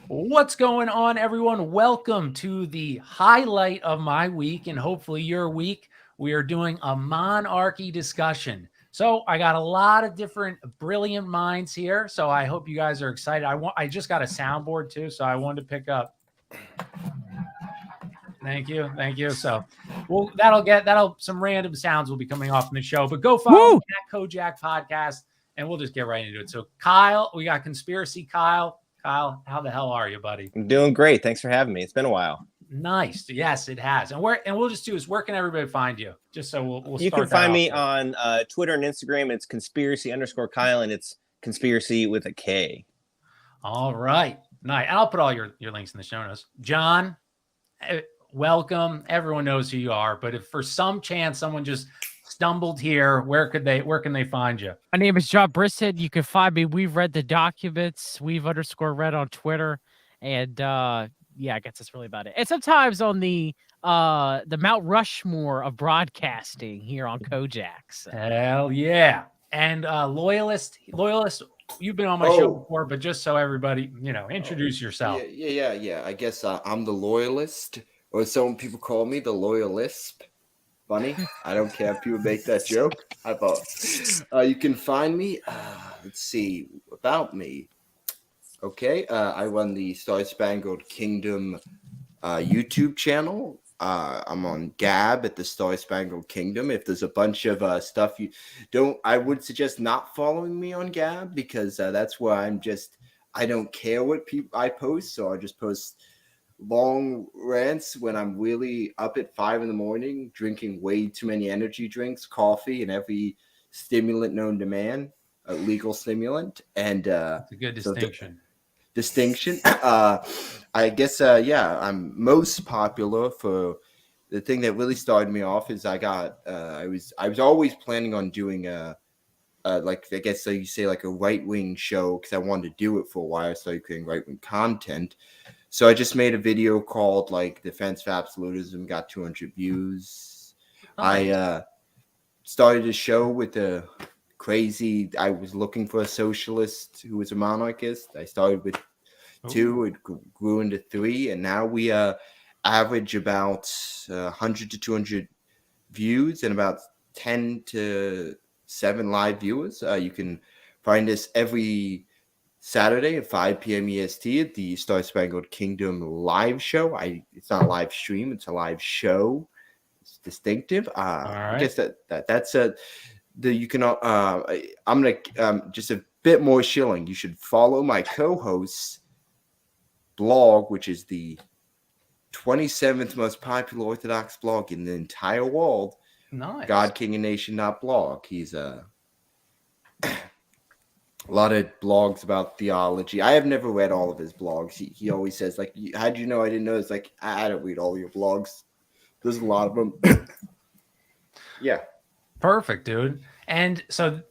What's going on, everyone? Welcome to the highlight of my week and hopefully your week. We are doing a monarchy discussion. So I got a lot of different brilliant minds here. So I hope you guys are excited. I just got a soundboard too, so I wanted to pick up. Thank you. Thank you. So that'll some random sounds will be coming off in the show. But go follow me at Kojak Podcast and we'll just get right into it. So Kyle, we got Conspiracy Kyle. Kyle, how the hell are you, buddy? I'm doing great. Thanks for having me. It's been a while. Nice. Yes, it has. And we'll just do is where can everybody find you? Just so we'll You start can find me there. on Twitter and Instagram. It's conspiracy_Kyle, and it's conspiracy with a K. All right. Nice. And I'll put all your links in the show notes. John, welcome. Everyone knows who you are, but if for some chance someone just stumbled here, where can they find you? My name is John Brissett. You can find me. We've read the documents. We've_read on Twitter. And yeah, I guess that's really about it. And sometimes on the Mount Rushmore of broadcasting here on Kojak. So. Hell yeah. And loyalist, you've been on my show before, but just so everybody, introduce yourself. Yeah. I guess I'm the loyalist, or some people call me the loyalist. Funny. I don't care if people make that joke. I thought you can find me. Let's see about me. Okay. I run the Star Spangled Kingdom YouTube channel. I'm on Gab at the Star Spangled Kingdom. If there's a bunch of stuff you don't, I would suggest not following me on Gab because that's where I don't care what I post, so I just post long rants when I'm really up at 5 a.m, drinking way too many energy drinks, coffee, and every stimulant known to man, a legal stimulant. And that's a good distinction. I guess I'm most popular for the thing that really started me off is I was always planning on doing like I guess you say like a right-wing show because I wanted to do it for a while. I started creating right-wing content. So I just made a video called like Defense of Absolutism, got 200 views. Nice. I started a show with I was looking for a socialist who was a monarchist. I started with 2, it grew into 3, and now we average about 100 to 200 views and about 10 to 7 live viewers. You can find us every Saturday at 5 p.m. EST at the Star Spangled Kingdom live show. It's not a live stream; it's a live show. It's distinctive. I guess that's you can. I'm gonna just a bit more shilling. You should follow my co-host's blog, which is the 27th most popular Orthodox blog in the entire world. Nice. GodKingandNation.blog. He's a lot of blogs about theology. I have never read all of his blogs. He always says, like, how'd you know I didn't know? It's like, I don't read all your blogs. There's a lot of them. Yeah. Perfect, dude. And so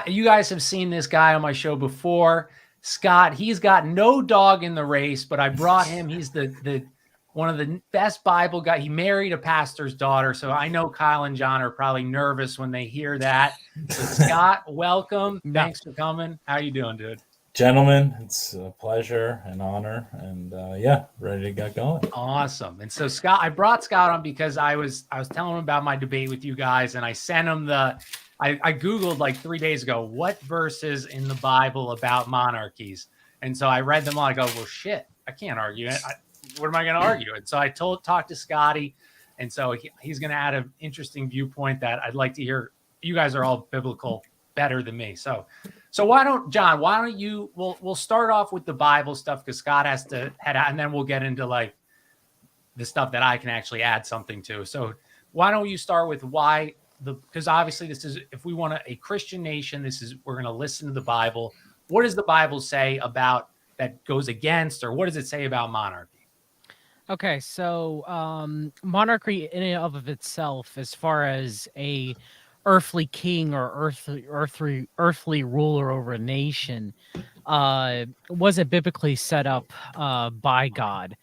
you guys have seen this guy on my show before. Scott, he's got no dog in the race, but I brought him. He's the one of the best Bible guys. He married a pastor's daughter, so I know Kyle and John are probably nervous when they hear that. So Scott, welcome. Thanks for coming. How you doing, dude? Gentlemen, it's a pleasure and honor, and ready to get going. Awesome. And so Scott, I brought Scott on because I was telling him about my debate with you guys, and I sent him I Googled like 3 days ago, what verses in the Bible about monarchies? And so I read them all. I go, well, shit, I can't argue it. What am I going to argue? And so I talked to Scotty, and so he's going to add an interesting viewpoint that I'd like to hear. You guys are all biblical better than me. So why don't you, we'll start off with the Bible stuff because Scott has to head out, and then we'll get into like the stuff that I can actually add something to. So why don't you start with why because obviously this is, if we want a Christian nation, we're going to listen to the Bible. What does the Bible say about that goes against, or what does it say about monarchy? Okay, so monarchy in and of itself, as far as a earthly king or earthly ruler over a nation, wasn't biblically set up by God.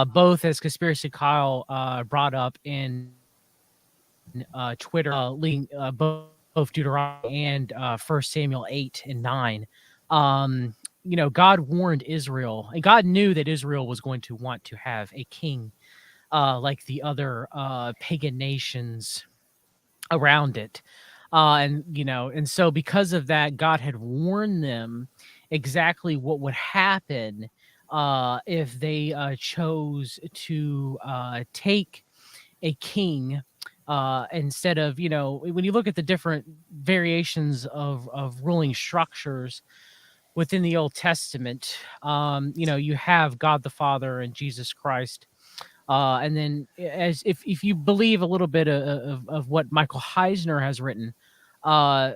Both, as Conspiracy Kyle brought up in Twitter, both Deuteronomy and 1 Samuel 8 and 9. God warned Israel, and God knew that Israel was going to want to have a king, like the other pagan nations around it. And so because of that, God had warned them exactly what would happen if they chose to take a king instead of, when you look at the different variations of ruling structures within the Old Testament, you have God the Father and Jesus Christ. And then, as if you believe a little bit of what Michael Heisner has written,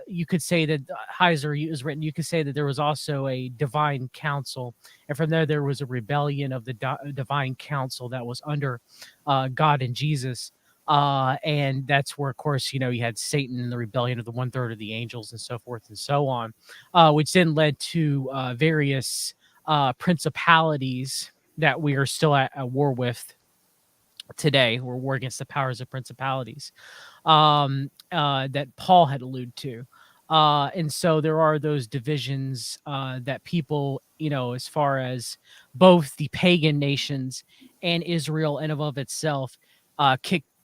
you could say that Heiser has written. You could say that there was also a divine council, and from there was a rebellion of the divine council that was under God and Jesus. And that's where, of course, you had Satan and the rebellion of the 1/3 of the angels and so forth and so on, which then led to various principalities that we are still at war with today. We're war against the powers of principalities that Paul had alluded to. And so there are those divisions that people, as far as both the pagan nations and Israel and above itself,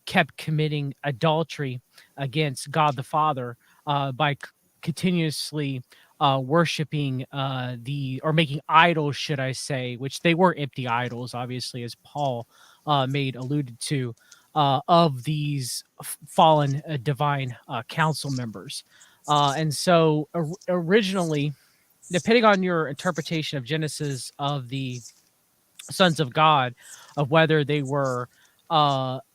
kept committing adultery against God the Father by continuously worshiping or making idols, should I say, which they were empty idols, obviously, as Paul alluded to, of these fallen divine council members. And so originally, depending on your interpretation of Genesis of the sons of God, of whether they were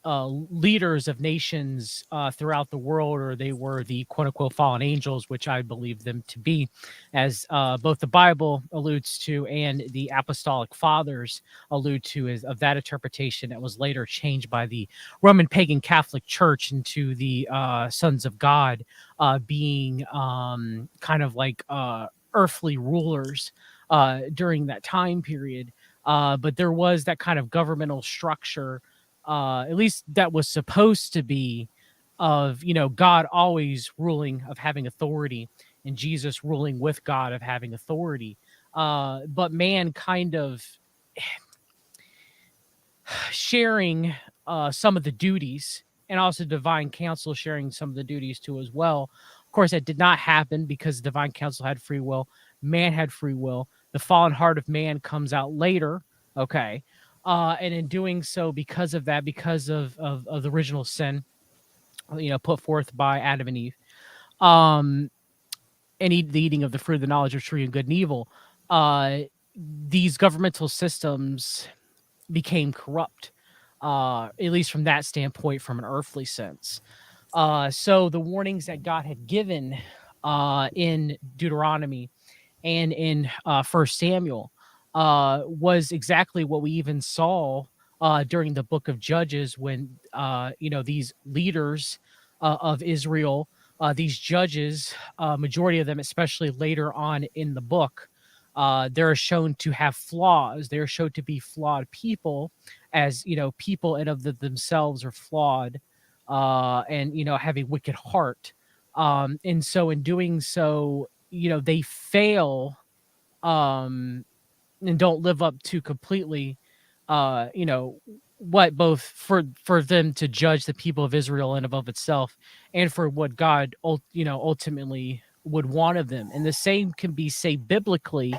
leaders of nations throughout the world, or they were the quote unquote fallen angels, which I believe them to be, as both the Bible alludes to and the apostolic fathers allude to, is of that interpretation that was later changed by the Roman pagan Catholic Church into the sons of God being kind of like earthly rulers during that time period. But there was that kind of governmental structure, at least that was supposed to be, of God always ruling, of having authority, and Jesus ruling with God, of having authority. But man kind of sharing some of the duties, and also divine council sharing some of the duties too as well. Of course, that did not happen because divine council had free will, man had free will. The fallen heart of man comes out later, okay, and in doing so, because of that, because of the original sin, put forth by Adam and Eve, and the eating of the fruit of the knowledge of true and good and evil, these governmental systems became corrupt, at least from that standpoint, from an earthly sense. So the warnings that God had given in Deuteronomy and in First Samuel was exactly what we even saw during the book of Judges, when these leaders of Israel, these judges, majority of them, especially later on in the book, they're shown to have flaws. They're shown to be flawed people, as people and of themselves are flawed, and have a wicked heart. And so in doing so, they fail, and don't live up to completely, what both for them to judge the people of Israel and above itself, and for what God ultimately would want of them. And the same can be said biblically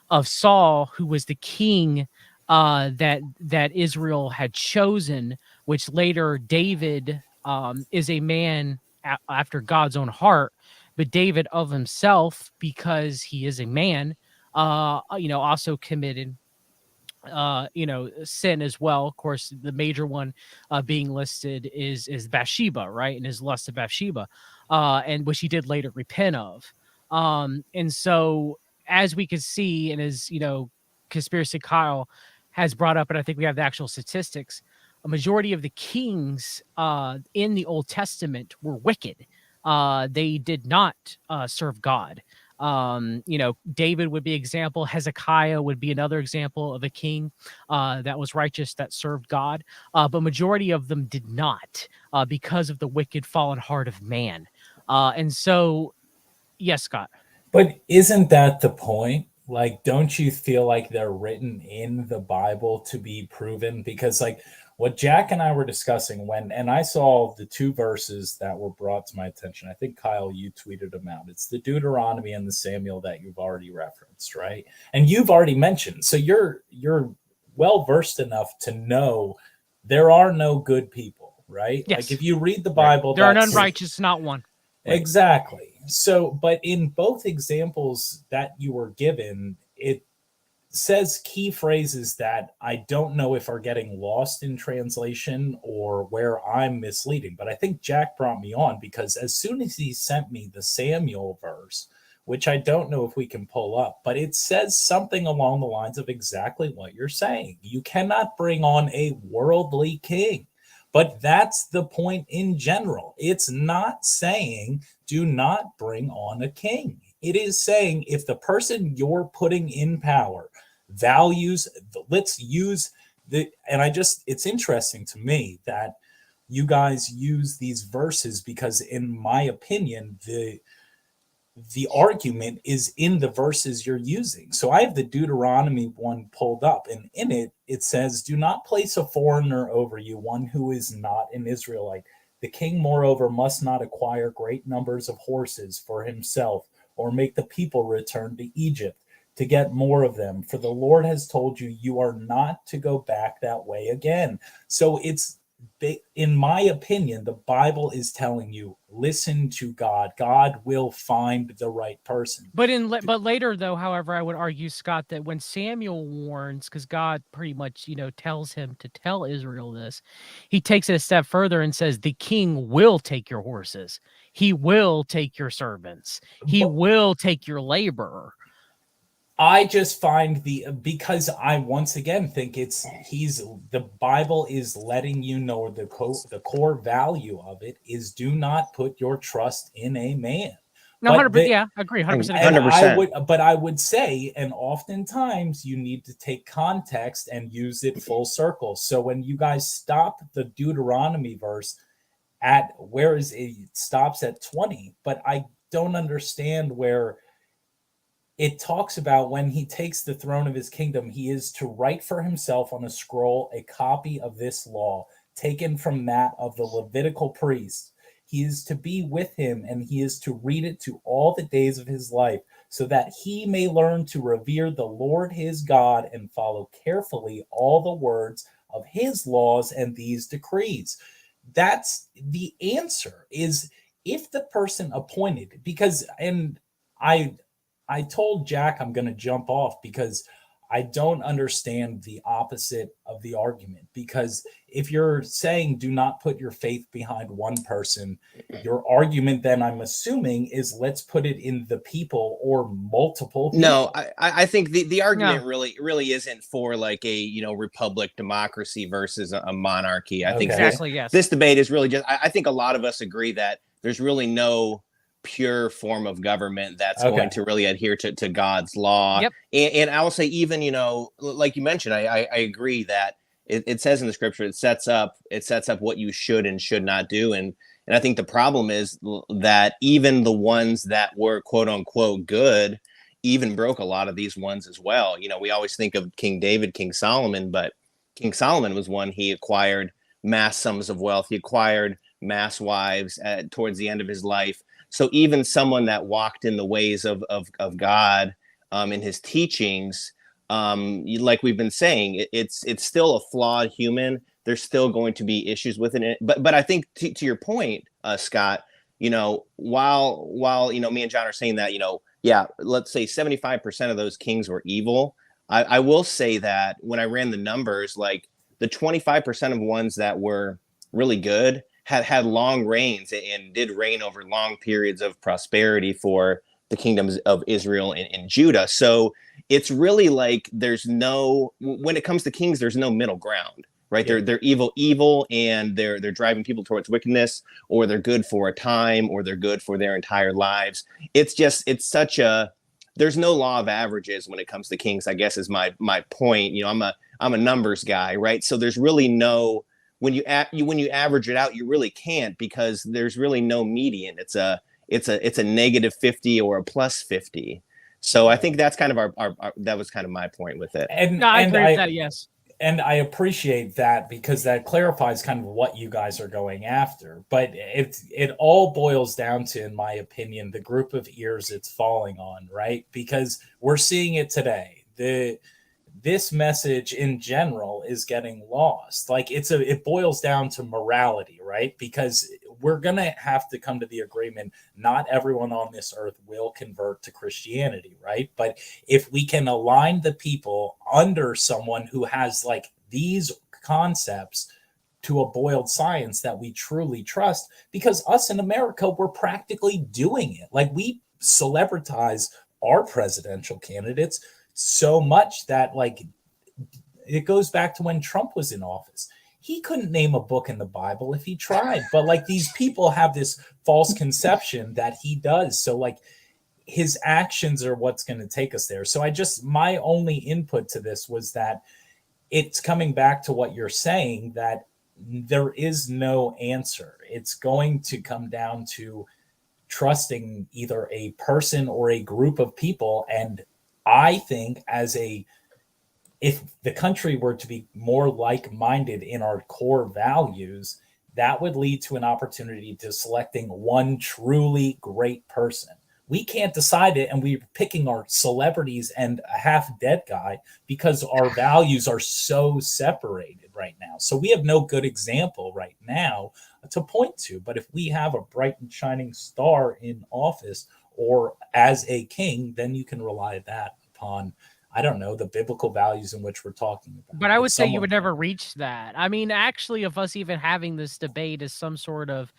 of Saul, who was the king that Israel had chosen, which later David is a man after God's own heart. But David of himself, because he is a man, also committed sin as well. Of course, the major one being listed is Bathsheba, right? And his lust of Bathsheba, and which he did later repent of. And so, as we can see, and as Conspiracy Kyle has brought up, and I think we have the actual statistics, a majority of the kings in the Old Testament were wicked. They did not serve God. David would be an example. Hezekiah would be another example of a king that was righteous, that served God. But majority of them did not, because of the wicked, fallen heart of man. And so, yes, Scott. But isn't that the point? Like, don't you feel like they're written in the Bible to be proven? Because, like, what Jack and I were discussing and I saw the two verses that were brought to my attention. I think, Kyle, you tweeted them out. It's the Deuteronomy and the Samuel that you've already referenced, right? And you've already mentioned. So you're well versed enough to know there are no good people, right? Yes. Like, if you read the Bible, There are none righteous, not one. Exactly. So, but in both examples that you were given, it says key phrases that I don't know if are getting lost in translation or where I'm misleading. But I think Jack brought me on because as soon as he sent me the Samuel verse, which I don't know if we can pull up, but it says something along the lines of exactly what you're saying. You cannot bring on a worldly king. But that's the point in general. It's not saying do not bring on a king. It is saying if the person you're putting in power values, let's use it's interesting to me that you guys use these verses because, in my opinion, the argument is in the verses you're using. So I have the Deuteronomy one pulled up, and in it, it says, do not place a foreigner over you, one who is not an Israelite. The king, moreover, must not acquire great numbers of horses for himself or make the people return to Egypt to get more of them. For the Lord has told you, you are not to go back that way again. So it's, in my opinion, the Bible is telling you, listen to God. God will find the right person. But later, though, however, I would argue, Scott, that when Samuel warns, because God pretty much, tells him to tell Israel this, he takes it a step further and says, the king will take your horses. He will take your servants. He will take your laborer. I just find because I once again think the Bible is letting you know the core value of it is do not put your trust in a man. No, 100%, yeah, I agree, 100%. I would say, and oftentimes you need to take context and use it full circle. So when you guys stop the Deuteronomy verse at where is it stops at 20, but I don't understand where it talks about when he takes the throne of his kingdom, he is to write for himself on a scroll a copy of this law, taken from that of the Levitical priests. He is to be with him, and he is to read it to all the days of his life, so that he may learn to revere the Lord his God and follow carefully all the words of his laws and these decrees. That's the answer, is if the person appointed, because, and I told Jack I'm going to jump off because I don't understand the opposite of the argument. Because if you're saying do not put your faith behind one person, your argument then, I'm assuming, is let's put it in the people or multiple people. No, I think the argument really isn't for like a republic democracy versus a monarchy. I think exactly, yes. This debate is really just I think a lot of us agree that there's really no pure form of government that's going to really adhere to God's law. Yep. And I will say, even, like you mentioned, I agree that it says in the scripture, it sets up what you should and should not do. And I think the problem is that even the ones that were quote unquote good even broke a lot of these ones as well. We always think of King David, King Solomon, but King Solomon was one, he acquired mass sums of wealth. He acquired mass wives towards the end of his life. So even someone that walked in the ways of God in his teachings, like we've been saying, it's still a flawed human. There's still going to be issues with it. But I think to your point, Scott, while me and John are saying that, let's say 75% of those kings were evil. I will say that when I ran the numbers, like the 25% of ones that were really good had long reigns and did reign over long periods of prosperity for the kingdoms of Israel and Judah. So it's really like when it comes to kings, there's no middle ground, right? Yeah. They're evil, and they're driving people towards wickedness, or they're good for a time, or they're good for their entire lives. It's there's no law of averages when it comes to kings, I guess is my point. I'm a numbers guy, right? So there's really no, when you average it out, you really can't, because there's really no median. It's a negative 50 or a plus 50. So I think that's kind of our that was kind of my point with it. And No, I agree with that. Yes. And I appreciate that because that clarifies kind of what you guys are going after. But it all boils down to, in my opinion, the group of ears it's falling on, right? Because we're seeing it today. This message in general is getting lost. Like it boils down to morality, right? Because we're gonna have to come to the agreement not everyone on this earth will convert to Christianity, right? But if we can align the people under someone who has like these concepts to a boiled science that we truly trust, because us in America, we're practically doing it. Like we celebritize our presidential candidates so much that like it goes back to when Trump was in office. He couldn't name a book in the Bible if he tried, but like these people have this false conception that he does. So like his actions are what's going to take us there. So my only input to this was that it's coming back to what you're saying, that there is no answer. It's going to come down to trusting either a person or a group of people. And I think if the country were to be more like-minded in our core values, that would lead to an opportunity to selecting one truly great person. We can't decide it, and we're picking our celebrities and a half-dead guy because our values are so separated right now. So we have no good example right now to point to. But if we have a bright and shining star in office or as a king, then you can rely that upon, I don't know, the biblical values in which we're talking about. But I would say you would never reach that. I mean, actually, of us even having this debate is some sort of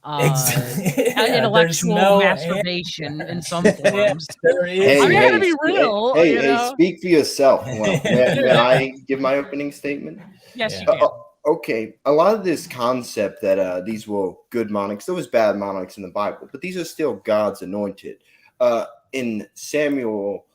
intellectual masturbation in some forms. There is. I mean, I gotta be real. Hey, speak for yourself. Well, may I give my opening statement? Yes, you can. Okay, a lot of this concept that these were good monarchs, there was bad monarchs in the Bible, but these are still God's anointed. In Samuel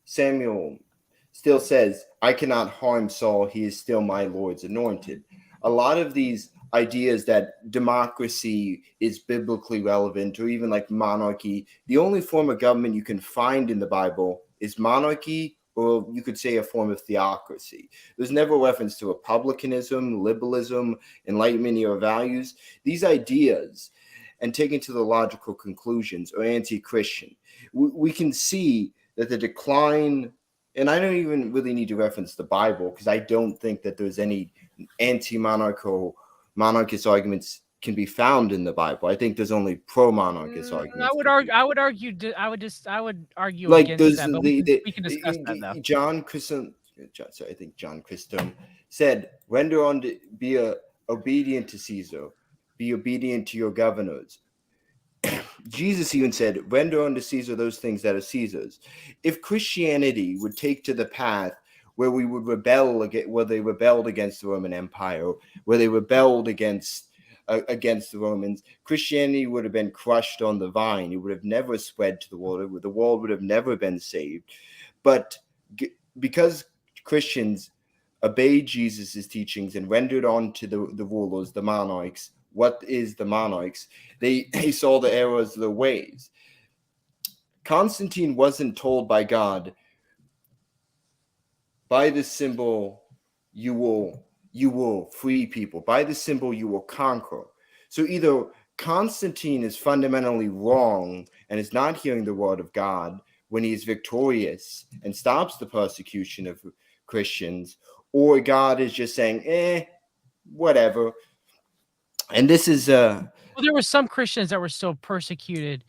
still says, I cannot harm Saul, he is still my Lord's anointed. A lot of these ideas that democracy is biblically relevant, or even like monarchy, the only form of government you can find in the Bible is monarchy, or you could say a form of theocracy. There's never reference to republicanism, liberalism, enlightenment or values. These ideas, and taken to the logical conclusions, are anti-Christian. We can see that the decline, and I don't even really need to reference the Bible because I don't think that there's any monarchist arguments can be found in the Bible. I think there's only pro-monarchist arguments. I would argue like against that, but we can discuss that though. I think John Chrysostom said, "Render unto, obedient to Caesar, be obedient to your governors." Jesus even said, "Render unto Caesar those things that are Caesar's." If Christianity would take to the path where we would where they rebelled against the Roman Empire, where they rebelled against the Romans, Christianity would have been crushed on the vine. It would have never spread to the world. The world would have never been saved. But because Christians obeyed Jesus' teachings and rendered on to the rulers, the monarchs, what is the monarchs? They saw the errors of the ways. Constantine wasn't told by God, by this symbol you will free people. By this symbol you will conquer. So either Constantine is fundamentally wrong and is not hearing the word of God when he is victorious and stops the persecution of Christians, or God is just saying, whatever. And this is well, there were some Christians that were still persecuted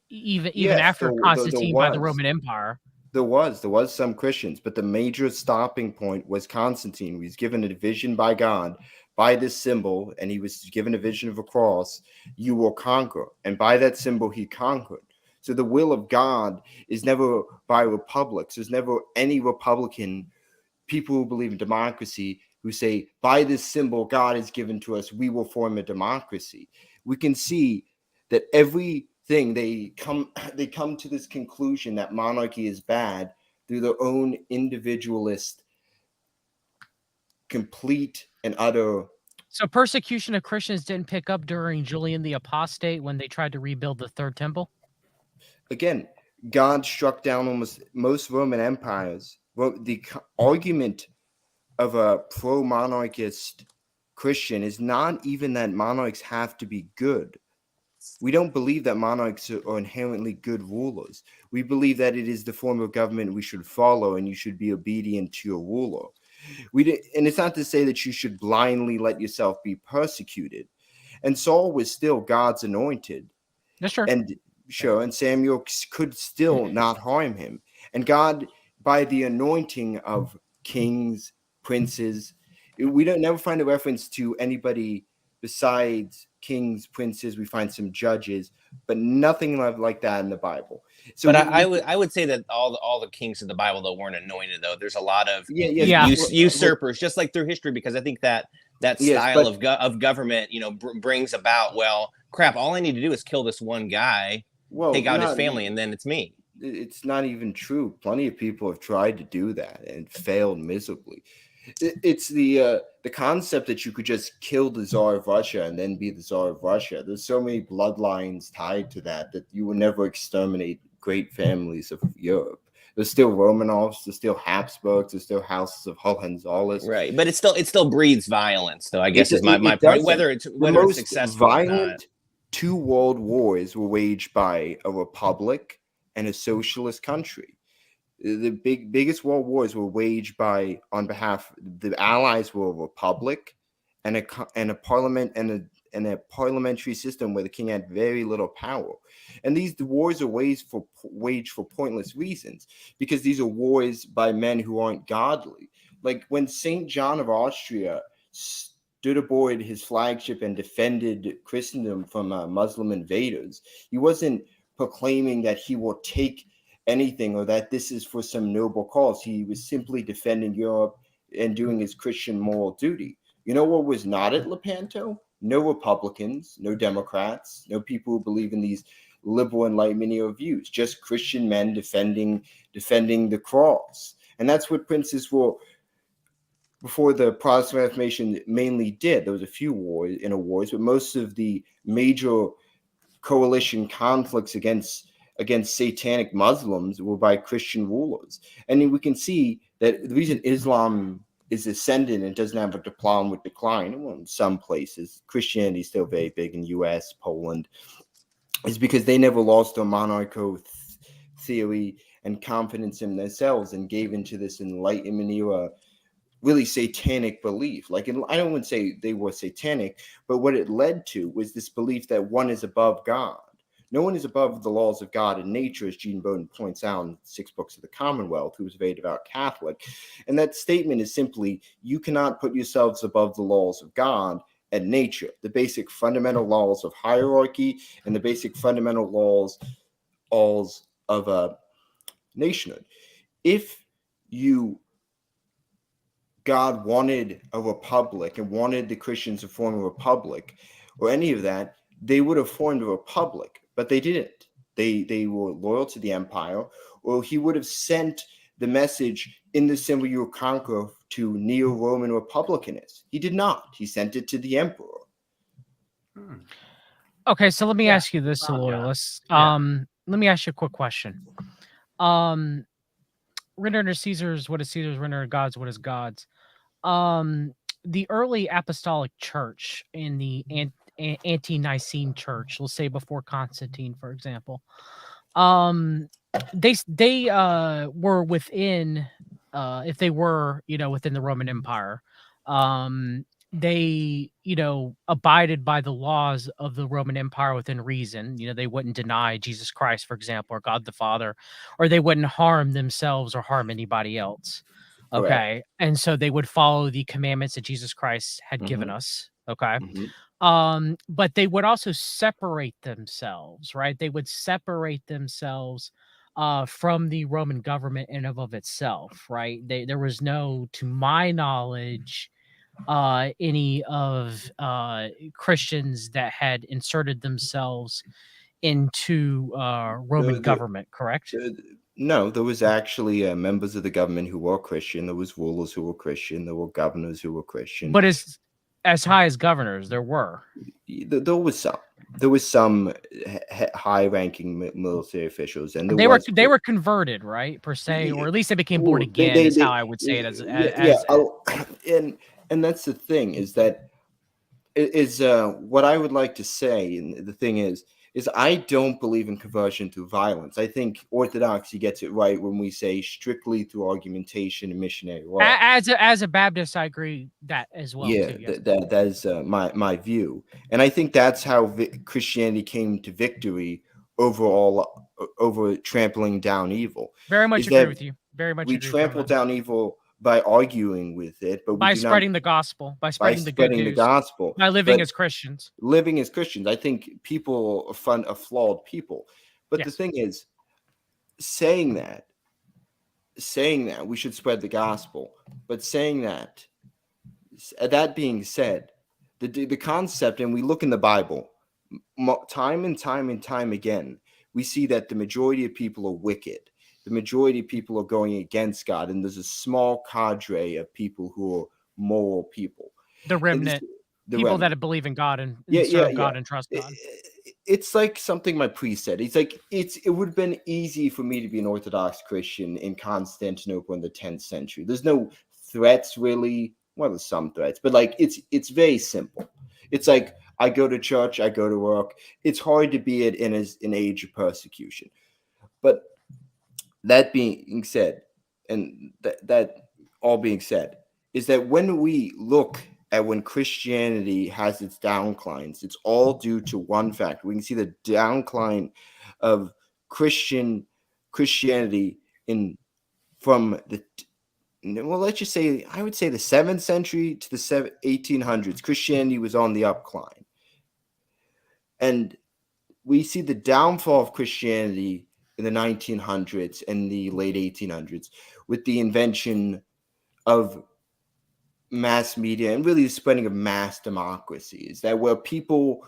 even after Constantine by the Roman Empire. There was some Christians, but the major stopping point was Constantine. He was given a vision by God, by this symbol, and he was given a vision of a cross. You will conquer, and by that symbol he conquered. So the will of God is never by republics. There's never any Republican people who believe in democracy who say, by this symbol God has given to us, we will form a democracy. We can see that everything they come to this conclusion that monarchy is bad through their own individualist, complete and utter. So persecution of Christians didn't pick up during Julian the Apostate when they tried to rebuild the Third Temple? Again, God struck down almost most Roman empires. Well, the argument of a pro-monarchist Christian is not even that monarchs have to be good. We don't believe that monarchs are inherently good rulers. We believe that it is the form of government we should follow, and you should be obedient to your ruler. And it's not to say that you should blindly let yourself be persecuted. And Saul was still God's anointed. That's true. And sure, and Samuel could still not harm him. And God, by the anointing of kings, princes, we don't never find a reference to anybody besides kings, princes. We find some judges, but nothing like that in the Bible. So, But I would say that all the kings of the Bible though weren't anointed though. There's a lot of Yeah. usurpers, just like through history, because I think that style of government, brings about, well, crap, all I need to do is kill this one guy, take out his family, and then it's me. It's not even true. Plenty of people have tried to do that and failed miserably. It's the concept that you could just kill the Tsar of Russia and then be the Tsar of Russia. There's so many bloodlines tied to that you will never exterminate great families of Europe. There's still Romanovs, there's still Habsburgs, there's still houses of Hohenzollern. Right, but it still breeds violence, though. I guess is my point. Whether it's successful violent or not. 2 world wars were waged by a republic and a socialist country. The biggest world wars were waged on behalf. The Allies were a republic and a parliament and a parliamentary system where the king had very little power. And these wars are waged for pointless reasons, because these are wars by men who aren't godly. Like when St. John of Austria stood aboard his flagship and defended Christendom from Muslim invaders, he wasn't proclaiming that he will take anything or that this is for some noble cause. He was simply defending Europe and doing his Christian moral duty. You know what was not at Lepanto? No Republicans, no Democrats, no people who believe in these liberal enlightenment views, just Christian men defending the cross. And that's what princes were before the Protestant Reformation mainly did. There was a few wars, but most of the major coalition conflicts against satanic Muslims were by Christian rulers. And we can see that the reason Islam is ascendant and doesn't have a problem with decline, well, in some places, Christianity is still very big in US, Poland, is because they never lost their monarcho theory and confidence in themselves and gave into this Enlightenment era really satanic belief. Like, I don't want to say they were satanic, but what it led to was this belief that one is above God. No one is above the laws of God and nature, as Gene Bowden points out in 6 Books of the Commonwealth, who was a very devout Catholic. And that statement is simply, you cannot put yourselves above the laws of God and nature, the basic fundamental laws of hierarchy and the basic fundamental laws of a nationhood. If God wanted a republic and wanted the Christians to form a republic or any of that, they would have formed a republic, but they didn't. They were loyal to the empire, or he would have sent the message, in the symbol you will conquer, to neo-Roman republicanists. He did not. He sent it to the emperor. Okay, so let me ask you this, Loyalists. Let me ask you a quick question. Render unto Caesar's what is Caesar's, render unto God's what is God's. The early apostolic church in the ante-Nicene church, let's say before Constantine, for example, they were within, if they were, within the Roman Empire, they, abided by the laws of the Roman Empire within reason. They wouldn't deny Jesus Christ, for example, or God the Father, or they wouldn't harm themselves or harm anybody else. Okay. Correct. And so they would follow the commandments that Jesus Christ had given us. Okay. But they would also separate themselves, right? They would separate themselves from the Roman government in and of itself, right? There was no, to my knowledge, any of Christians that had inserted themselves into Roman government, correct? No, there was actually members of the government who were Christian. There was rulers who were Christian. There were governors who were Christian. But as high as governors, there were. There was some. there was some high-ranking military officials, and they were converted, right, per se, or at least they became born again. Is how I would say it as and that's the thing is that is what I would like to say, and the thing is I don't believe in conversion through violence. I think Orthodoxy gets it right when we say strictly through argumentation and missionary work. As a Baptist, I agree that as well. Yeah, too, yes. that is my view, and I think that's how Christianity came to victory over trampling down evil. Very much agree with you. Very much. We trample down evil by arguing with it, but by spreading the gospel, by spreading the good news, gospel, by living as Christians. Living as Christians. I think people are flawed people, but the thing is, saying that we should spread the gospel, but saying that being said, the concept, and we look in the Bible, time and time again, we see that the majority of people are wicked. The majority of people are going against God, and there's a small cadre of people who are moral people. The remnant, people that believe in God and serve God and trust God. It's like something my priest said. He's like, it would have been easy for me to be an Orthodox Christian in Constantinople in the 10th century. There's no threats really. Well, there's some threats, but like it's very simple. It's like I go to church, I go to work. It's hard to be in an age of persecution, but that being said, and that all being said, is that when we look at when Christianity has its downclines, it's all due to one factor. We can see the downcline of Christianity from the, well, let's just say, I would say the 7th century to the 1800s, Christianity was on the upcline. And we see the downfall of Christianity in the 1900s and the late 1800s with the invention of mass media and really the spreading of mass democracy. Is that where people,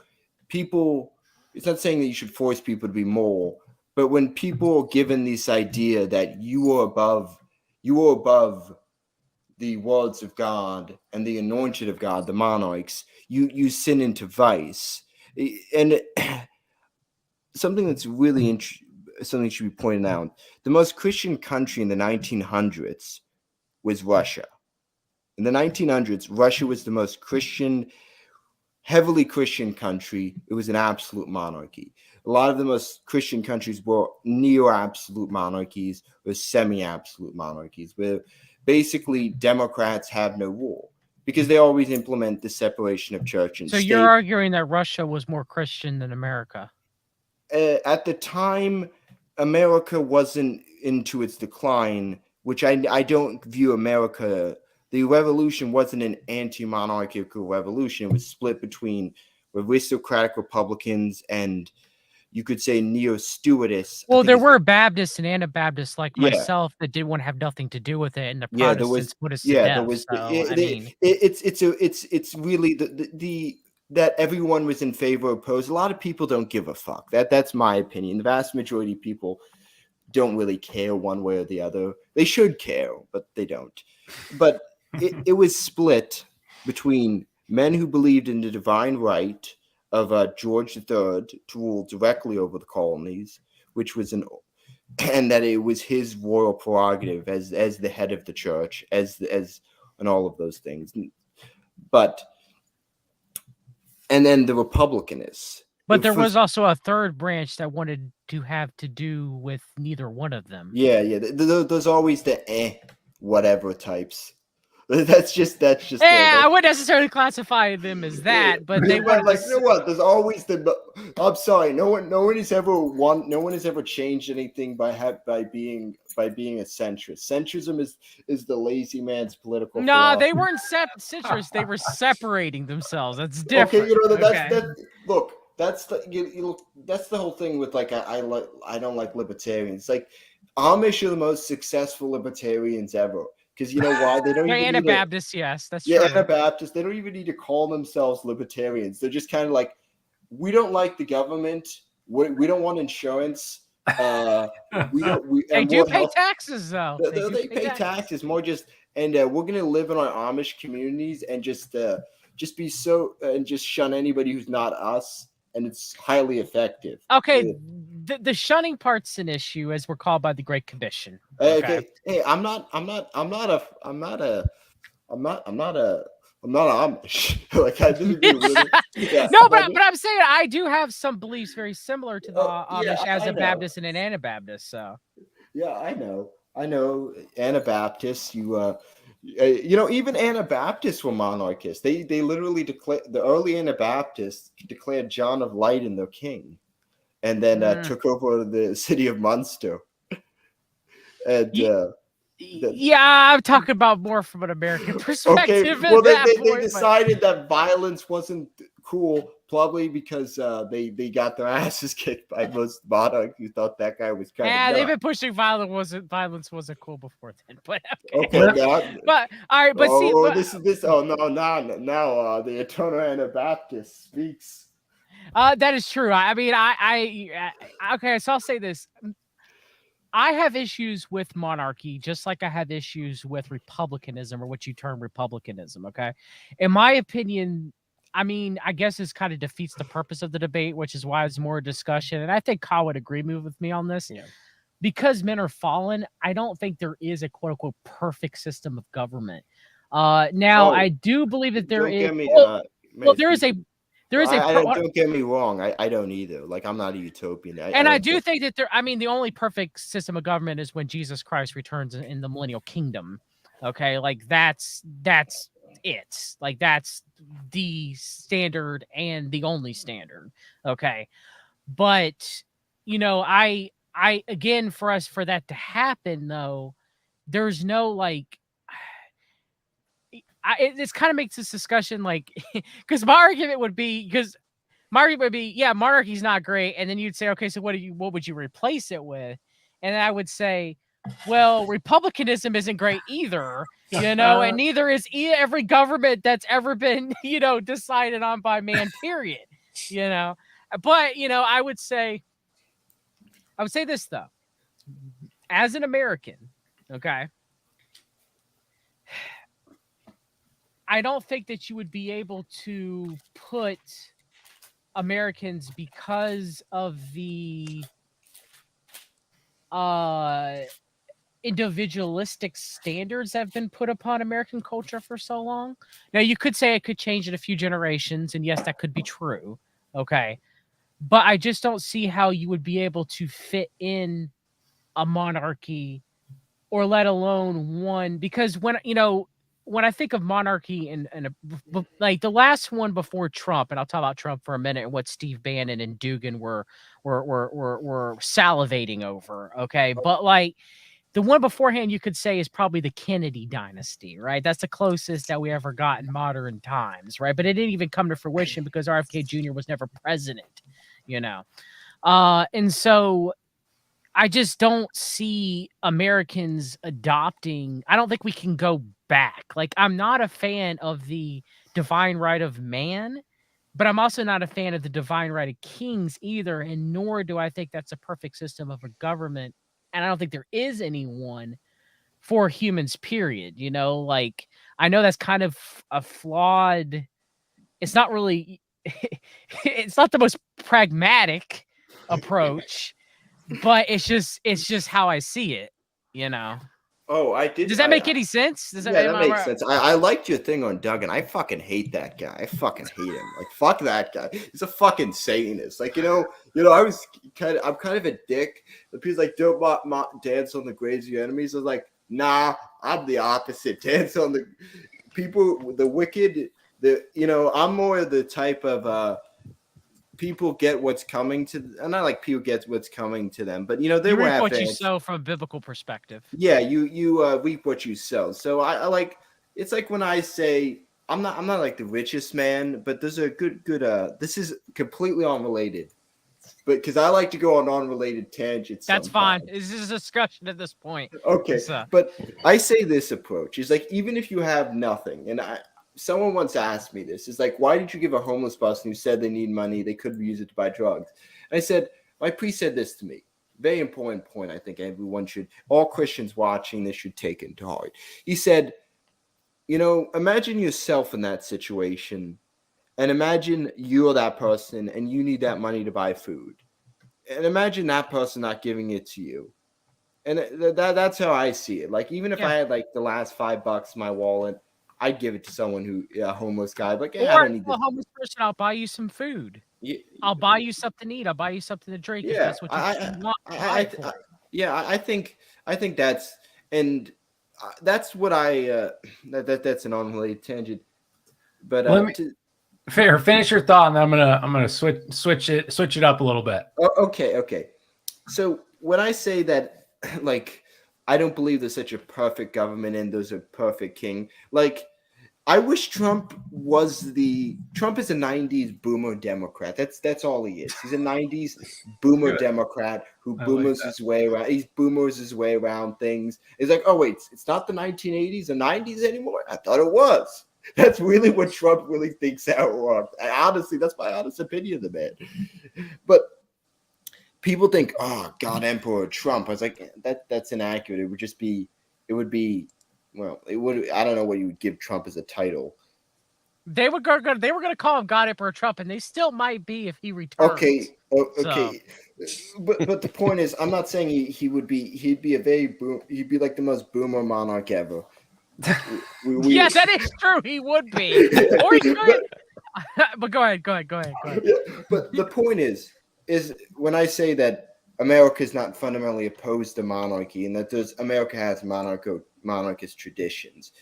it's not saying that you should force people to be moral, but when people are given this idea that you are above the words of God and the anointed of God, the monarchs, you sin into vice. And something that's really something should be pointed out. The most Christian country in the 1900s was Russia. In the 1900s, Russia was the most heavily Christian country. It was an absolute monarchy. A lot of the most Christian countries were neo-absolute monarchies or semi-absolute monarchies, where basically Democrats have no rule because they always implement the separation of church and state. So you're arguing that Russia was more Christian than America? At the time, America wasn't into its decline, which I don't view America. The revolution wasn't an anti-monarchical revolution. It was split between aristocratic Republicans and, you could say, neo-Stewardess. Well, there were Baptists and Anabaptists like myself that didn't want to have nothing to do with it, and the Protestants put us to death. It's really the that everyone was in favor of opposed. A lot of people don't give a fuck. That's my opinion. The vast majority of people don't really care one way or the other. They should care, but they don't. But it was split between men who believed in the divine right of George III to rule directly over the colonies, which was and that it was his royal prerogative as the head of the church, as and all of those things. And then the Republicanists. But there was also a third branch that wanted to have to do with neither one of them. Yeah. There's always the whatever types. That's just. I wouldn't necessarily classify them as that, but they were like, you know what? There's always the. I'm sorry. No one has ever changed anything by being a centrist. Centrism is the lazy man's political. No, philosophy. they weren't centrist. They were separating themselves. That's different. Okay, look. That's the whole thing with like I don't like libertarians. Like Amish are the most successful libertarians ever. Because you know why? They don't They're even Anabaptists, yes, that's true. Yeah, true. Anabaptists. They don't even need to call themselves libertarians. They're just kind of like, we don't like the government. We don't want insurance. They do pay taxes, though. They pay taxes. More just, and we're gonna live in our Amish communities and just be so and just shun anybody who's not us. and it's highly effective. Okay, the shunning part's an issue, as we're called by the Great Commission. Okay. Hey, I'm not Amish. Like I didn't do really. Yeah, No, but I'm saying I do have some beliefs very similar to the yeah, Amish as I a know. Baptist and an Anabaptist. So Yeah, I know. Anabaptists, even Anabaptists were monarchists. They literally declared, the early Anabaptists declared John of Leyden their king, and then took over the city of Munster. And yeah, I'm talking about more from an American perspective. Okay, well, they point, decided that violence wasn't cool, probably because they got their asses kicked by most monarchs who thought that guy was kind of nuts. They've been pushing violence wasn't cool before then, but okay. But all right, but see, this. Oh no, now the Eternal Anabaptist speaks. That is true. I mean, okay, so I'll say this. I have issues with monarchy, just like I have issues with republicanism, or what you term republicanism. Okay, in my opinion, I mean, I guess this kind of defeats the purpose of the debate, which is why it's more discussion. And I think Kyle would agree with me on this. Yeah. Because men are fallen, I don't think there is a quote unquote perfect system of government. Now, I do believe that there is. Don't get me wrong. I don't either. Like, I'm not a utopian. I do think that the only perfect system of government is when Jesus Christ returns in the millennial kingdom. Okay, like that's it. Like that's the standard and the only standard. Okay, but I again, for that to happen though, there's no like. This kind of makes this discussion like, because my argument would be, yeah, monarchy's not great, and then you'd say, okay, so what would you replace it with? And I would say, well, republicanism isn't great either, and neither is every government that's ever been, decided on by man, period, But I would say this though, as an American, okay. I don't think that you would be able to put Americans, because of the individualistic standards that have been put upon American culture for so long. Now, you could say it could change in a few generations, and yes, that could be true. Okay. But I just don't see how you would be able to fit in a monarchy, or let alone one, because when I think of monarchy and like the last one before Trump, and I'll talk about Trump for a minute and what Steve Bannon and Dugan were salivating over. Okay. But like the one beforehand, you could say, is probably the Kennedy dynasty, right? That's the closest that we ever got in modern times. Right. But it didn't even come to fruition because RFK Jr. was never president, and so I just don't see Americans adopting. I don't think we can go back. Like, I'm not a fan of the divine right of man, but I'm also not a fan of the divine right of kings either. And nor do I think that's a perfect system of a government. And I don't think there is any one for humans, period. Like, I know that's kind of a flawed. It's not really, it's not the most pragmatic approach. But it's just how I see it, Oh, I did. Does that make any sense? That makes sense. I liked your thing on Duggan. I fucking hate that guy. I fucking hate him. Like, fuck that guy. He's a fucking Satanist. Like, I'm kind of a dick. The people's like, don't dance on the graves of your enemies. I was like, nah, I'm the opposite. Dance on the people, the wicked. I'm more the type of people get what's coming to them. And not like people get what's coming to them, but they reap what you sow from a biblical perspective. Yeah, you reap what you sow. So I like, it's like when I say I'm not like the richest man, but there's a good this is completely unrelated. But because I like to go on unrelated tangents. That's fine. This is a discussion at this point. Okay. But I say this approach is like, even if you have nothing, and someone once asked me this, is like, why did you give a homeless person who said they need money, they could use it to buy drugs? And I said, my priest said this to me. Very important point. I think all Christians watching this should take into heart. He said, imagine yourself in that situation. And imagine you're that person and you need that money to buy food. And imagine that person not giving it to you. And that's how I see it. Like, even if I had like the last $5 in my wallet, I'd give it to someone who, a homeless guy. Like, I Or don't need a this. homeless person, I'll buy you some food. Yeah, I'll buy you something to eat. I'll buy you something to drink if that's what you want. I think that's, and that's what that's an unrelated tangent. But finish your thought, and then I'm gonna switch it up a little bit. Okay. So when I say that, like, I don't believe there's such a perfect government and there's a perfect king. Like, I wish Trump is a 90s boomer Democrat. That's all he is. He's a 90s boomer Democrat who boomers his way around. He boomers his way around things. He's like, oh wait, it's not the 1980s or 90s anymore. I thought it was. That's really what Trump really thinks out wrong. Honestly, that's my honest opinion of the man. But people think, oh God, Emperor Trump. I was like, that's inaccurate. It would be. Well, it would. I don't know what you would give Trump as a title. They were going to call him God Emperor Trump, and they still might be if he returns. Okay. But the point is, I'm not saying he'd be like the most boomer monarch ever. Yeah, that is true. He would be. Or he could. But go ahead. But the point is when I say that America is not fundamentally opposed to monarchy, and that America has monarchist traditions.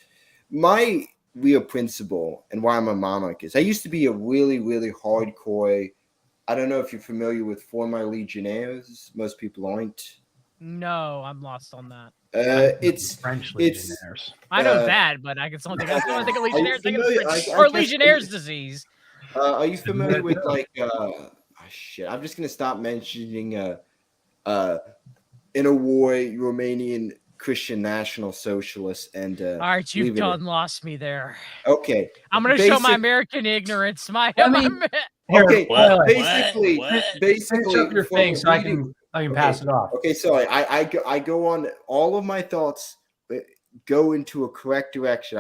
My real principle and why I'm a monarchist, I used to be a really, really hardcore. I don't know if you're familiar with former legionnaires. Most people aren't. No, I'm lost on that. It's French legionnaires. I know that, but I can only think of legionnaires. Or Legionnaire's disease. Are you familiar with like? Shit, I'm just gonna stop mentioning. In a war, Romanian Christian National Socialists and all right, you've lost me there. Okay, I'm gonna show my American ignorance. Basically, finish up your thing so I can pass it off. Okay, sorry. I go on. All of my thoughts go into a correct direction.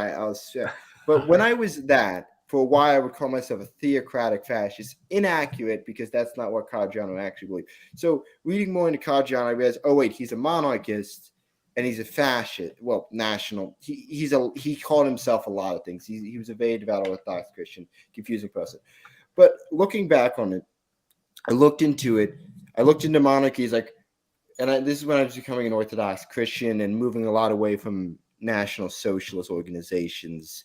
But when I was that, for a while, I would call myself a theocratic fascist. Inaccurate, because that's not what Caggiano actually believed. So reading more into Caggiano, I realized, oh wait, he's a monarchist and he's a fascist. Well, national. He called himself a lot of things. He was a very devout Orthodox Christian, confusing person. But looking back on it, I looked into it. I looked into monarchies, this is when I was becoming an Orthodox Christian and moving a lot away from National Socialist organizations.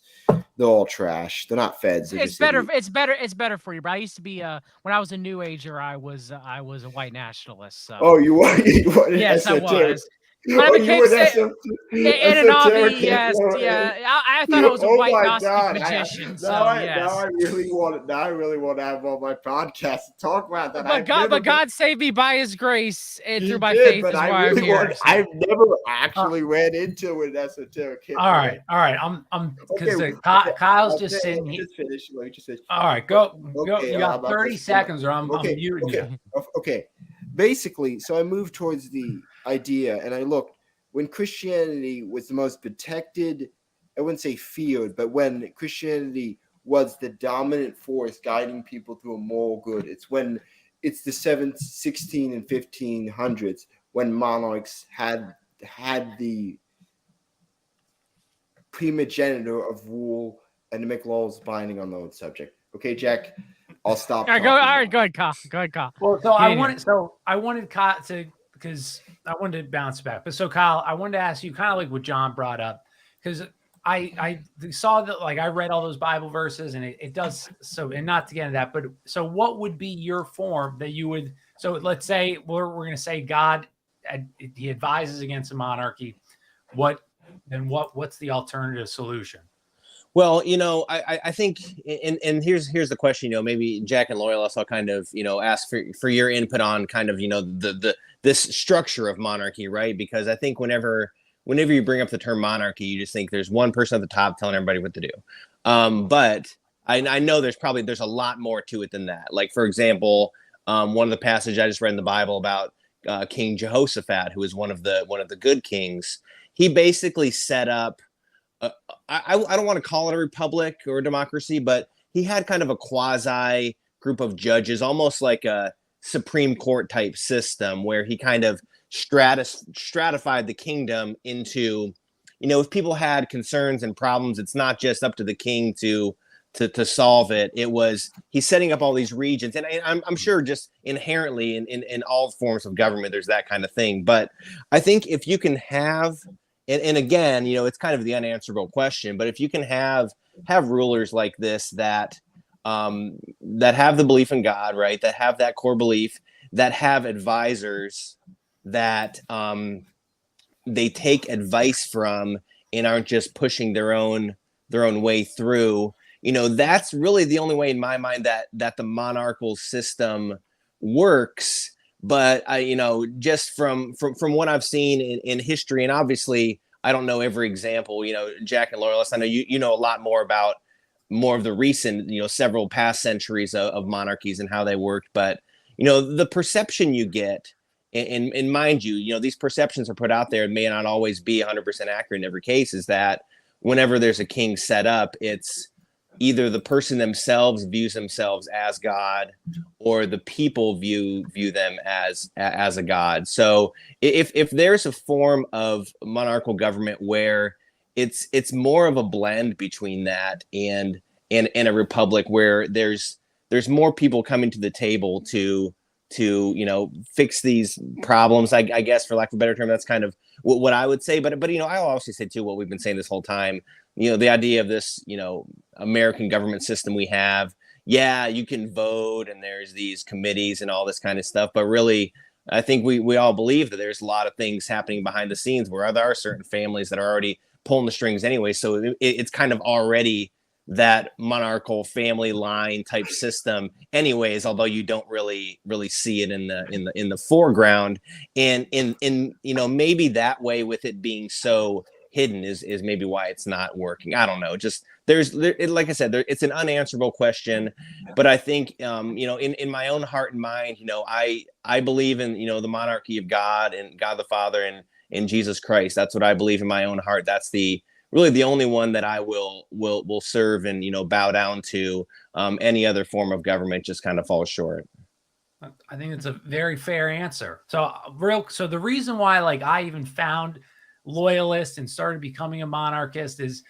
They're all trash. They're not feds. It's better. It's better for you. But I used to be when I was a New Ager, I was a white nationalist. So. Oh, you were? Yes, I was. When I became in an obby, yes, yeah. I thought it was a white Gnostic magician. Now I really want to have on my podcast to talk about that. But God saved me by His grace and through my faith. Is why I'm here. I've never actually ran into an esoteric. All right. I'm because Kyle's just sitting here. Let me just finish. All right, go. You got 30 seconds, or I'm muting you. Okay. Basically, so I moved towards the idea, and I looked when Christianity was the most protected. I wouldn't say feared, but when Christianity was the dominant force guiding people to a moral good. It's the 16 and 1500s when monarchs had the primogeniture of rule and to make laws binding on their own subject. Okay, Jack. I'll stop. All right, go ahead, Kyle. Well, I wanted Kyle to, because I wanted to bounce back. But so Kyle, I wanted to ask you kind of like what John brought up, because I saw that, like, I read all those Bible verses, and it does so. And not to get into that, but so what would be your form that you would? So let's say we're going to say God, he advises against a monarchy. What's the alternative solution? Well, I think, and here's the question. Maybe Jack and Loyalist, I'll kind of ask for your input on kind of this structure of monarchy, right? Because I think whenever you bring up the term monarchy, you just think there's one person at the top telling everybody what to do. But I know there's a lot more to it than that. Like, for example, one of the passages I just read in the Bible about King Jehoshaphat, who is one of the good kings. He basically set up. I don't want to call it a republic or a democracy, but he had kind of a quasi group of judges, almost like a Supreme Court type system, where he kind of stratified the kingdom into, if people had concerns and problems, it's not just up to the king to solve it. It was, he's setting up all these regions, and I'm sure just inherently in all forms of government there's that kind of thing. But I think if you can have, and again, it's kind of the unanswerable question, but if you can have rulers like this that have the belief in God, right, that have that core belief, that have advisors that they take advice from and aren't just pushing their own way through, that's really the only way in my mind that the monarchical system works. But just from what I've seen in history, and obviously I don't know every example, Jack and Loyalist, I know you know a lot more about more of the recent, several past centuries of monarchies and how they worked. But, the perception you get, and mind you, these perceptions are put out there and may not always be 100% accurate in every case, is that whenever there's a king set up, it's either the person themselves views themselves as God, or the people view them as a god. So if there's a form of monarchical government where it's more of a blend between that and a republic, where there's more people coming to the table to fix these problems, I guess, for lack of a better term, that's kind of what I would say. But I'll also say too what we've been saying this whole time, the idea of this American government system we have. Yeah, you can vote and there's these committees and all this kind of stuff, but really I think we all believe that there's a lot of things happening behind the scenes where there are certain families that are already pulling the strings anyway. So it's kind of already that monarchical family line type system anyways, although you don't really see it in the foreground. And maybe that way, with it being so hidden, is maybe why it's not working. I don't know. Just like I said, it's an unanswerable question. But I think in my own heart and mind, I believe in the monarchy of God and God the Father and Jesus Christ. That's what I believe in my own heart. That's really the only one that I will serve and bow down to. Any other form of government just kind of falls short. I think it's a very fair answer. So the reason why I even found Loyalist and started becoming a monarchist is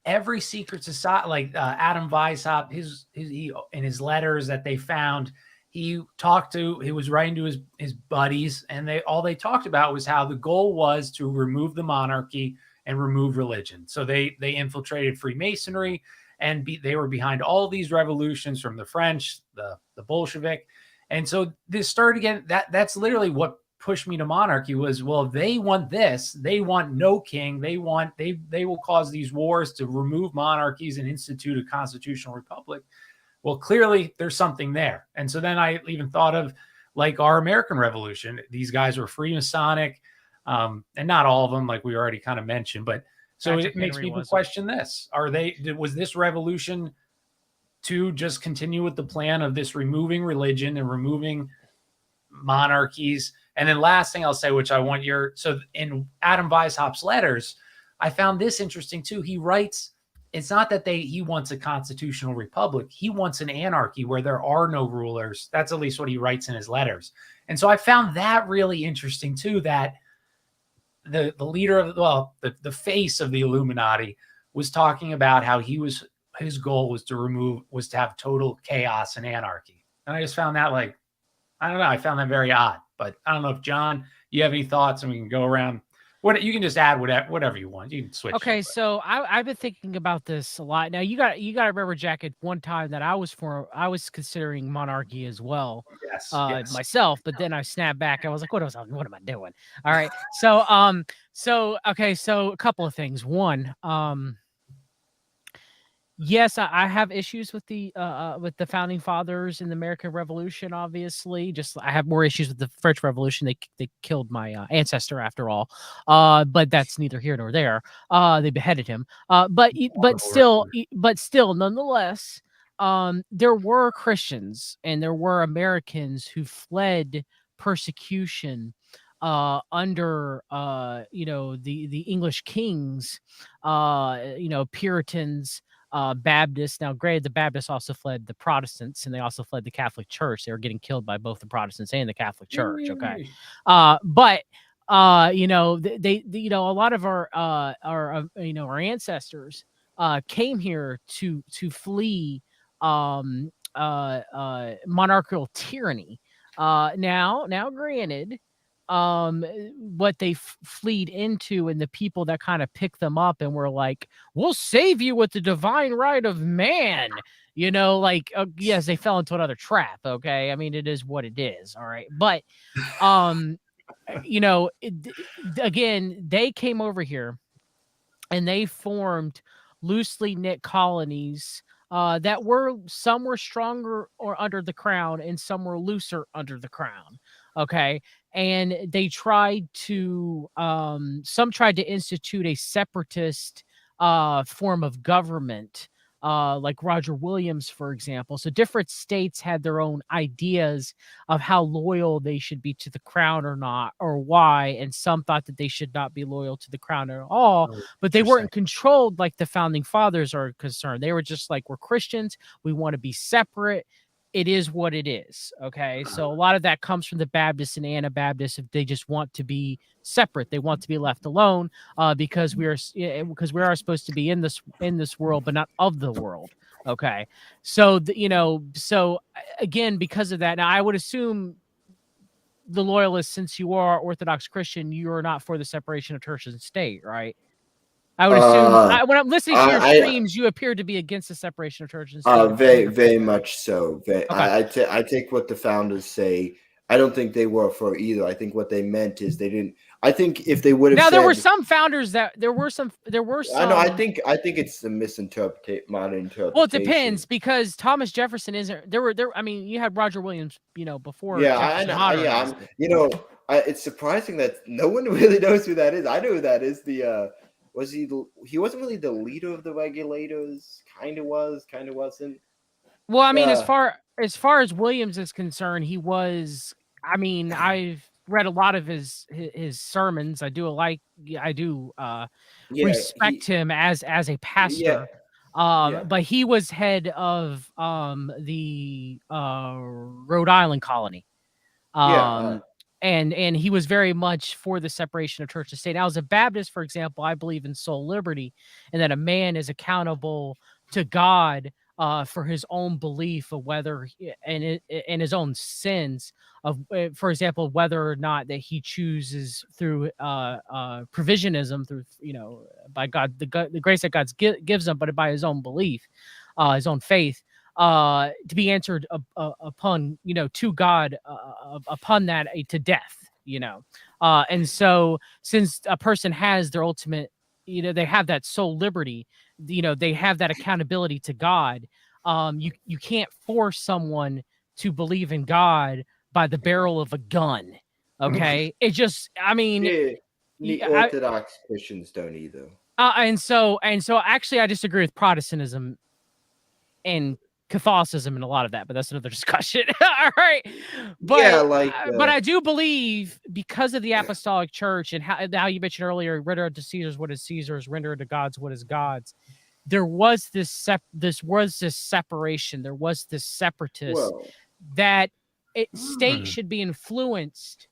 every secret society, like Adam Weishaupt, he in his letters that they found, he was writing to his buddies, and all they talked about was how the goal was to remove the monarchy and remove religion. So they infiltrated Freemasonry, and they were behind all these revolutions from the French, the Bolshevik. And so this started again. That's literally what pushed me to monarchy was, well, they want this. They want no king. They will cause these wars to remove monarchies and institute a constitutional republic. Well, clearly there's something there. And so then I even thought of our American Revolution. These guys were Freemasonic, and not all of them, like we already kind of mentioned, but so it makes people question this. Was this revolution to just continue with the plan of this removing religion and removing monarchies? And then last thing I'll say, which I want so in Adam Weishaupt's letters, I found this interesting too. He writes, it's not that he wants a constitutional republic. He wants an anarchy where there are no rulers. That's at least what he writes in his letters. And so I found that really interesting too, that the leader of, the face of the Illuminati was talking about how his goal was to have total chaos and anarchy. And I just found that I don't know. I found that very odd, but I don't know if John, you have any thoughts, and we can go around. You can just add whatever you want. You can switch. Okay, so I've been thinking about this a lot. Now you got to remember, Jack, at one time that I was considering monarchy as well. Yes. Myself, but then I snapped back. I was like, what am I doing? All right. So okay, so a couple of things. One, yes, I have issues with the founding fathers in the American Revolution. Obviously, just I have more issues with the French Revolution. They killed my ancestor, after all. But that's neither here nor there. They beheaded him. But still, nonetheless, there were Christians and there were Americans who fled persecution under the English kings, Puritans. Baptists. Now, granted, the Baptists also fled the Protestants, and they also fled the Catholic Church. They were getting killed by both the Protestants and the Catholic Church. Okay, but you know, you know, a lot of our you know, our ancestors came here to flee monarchical tyranny. Now, granted, what they fleed into, and the people that kind of picked them up and were like, "We'll save you with the divine right of man." You know, like, yes, they fell into another trap. Okay, I mean, it is what it is. All right, but you know, again, they came over here and they formed loosely knit colonies that were, some were stronger or under the crown and some were looser under the crown. Okay, and they tried to some tried to institute a separatist form of government, like Roger Williams, for example. So different states had their own ideas of how loyal they should be to the crown or not, or why, and some thought that they should not be loyal to the crown at all, Oh, but they interesting. weren't controlled like the founding fathers are concerned. They were just like, we're Christians, we want to be separate. It is what it is. Okay. So a lot of that comes from the Baptists and Anabaptists. If they just want to be separate, they want to be left alone, because we are supposed to be in this world, but not of the world. Okay. So, you know, so again, because of that, now I would assume the loyalists, since you are Orthodox Christian, you are not for the separation of church and state, right? I would assume, when I'm listening to your streams, you appear to be against the separation of church and state. Very much so. Okay. I take what the founders say. I don't think they were for either. I think what they meant is they didn't. I think if they would have now, said, there were some founders that there were some. I know. I think it's the modern interpretation. Well, it depends, because Thomas Jefferson isn't. I mean, you had Roger Williams, you know, before. Yeah, Jefferson I know. Yeah, you know, it's surprising that no one really knows who that is. I know who that is. He wasn't really the leader of the Regulators. Kind of was, kind of wasn't. Well, I mean, as far as Williams is concerned, he was. I mean, I've read a lot of his sermons. I do respect him as a pastor. But he was head of the Rhode Island colony. And he was very much for the separation of church and state. Now, as a Baptist, for example, I believe in soul liberty, and that a man is accountable to God for his own belief of whether, and his own sins of, for example, whether or not that he chooses through provisionism, through, you know, by God, the grace that God gives him, but by his own belief, his own faith, to be answered upon, you know, to God, upon that, to death, you know. And so, since a person has their ultimate, you know, they have that soul liberty, you know, they have that accountability to God. You can't force someone to believe in God by the barrel of a gun. Okay, it just, I mean, the Orthodox Christians don't either. And so actually, I disagree with Protestantism and Catholicism and a lot of that, but that's another discussion. All right. But yeah, but I do believe, because of the Apostolic Church and how you mentioned earlier, render unto Caesar's what is Caesar's, render unto God's what is God's. There was this separation. There was this separatist that state should be influenced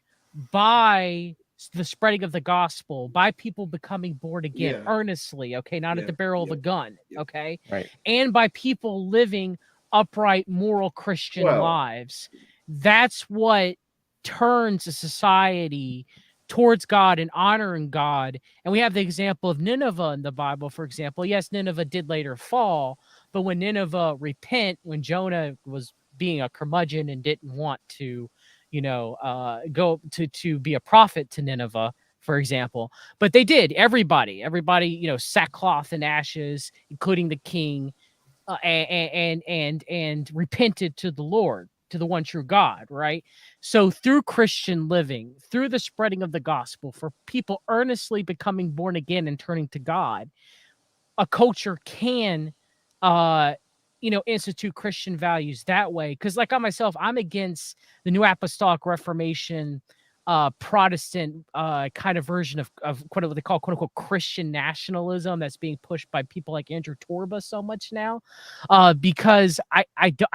by the spreading of the gospel, by people becoming born again earnestly, okay, not at the barrel of a gun, okay, right, and by people living upright, moral Christian lives. That's what turns a society towards God and honoring God. And we have the example of Nineveh in the Bible, for example. Yes, Nineveh did later fall, but when Nineveh when Jonah was being a curmudgeon and didn't want to, you know, go to be a prophet to Nineveh, for example, but they did. Everybody, you know, sackcloth and ashes, including the king, and repented to the Lord, to the one true God, right? So through Christian living, through the spreading of the gospel, for people earnestly becoming born again and turning to God, a culture can, you know, institute Christian values that way. Because like I myself, I'm against the New Apostolic Reformation Protestant kind of version of what they call quote unquote Christian nationalism that's being pushed by people like Andrew Torba so much now, because I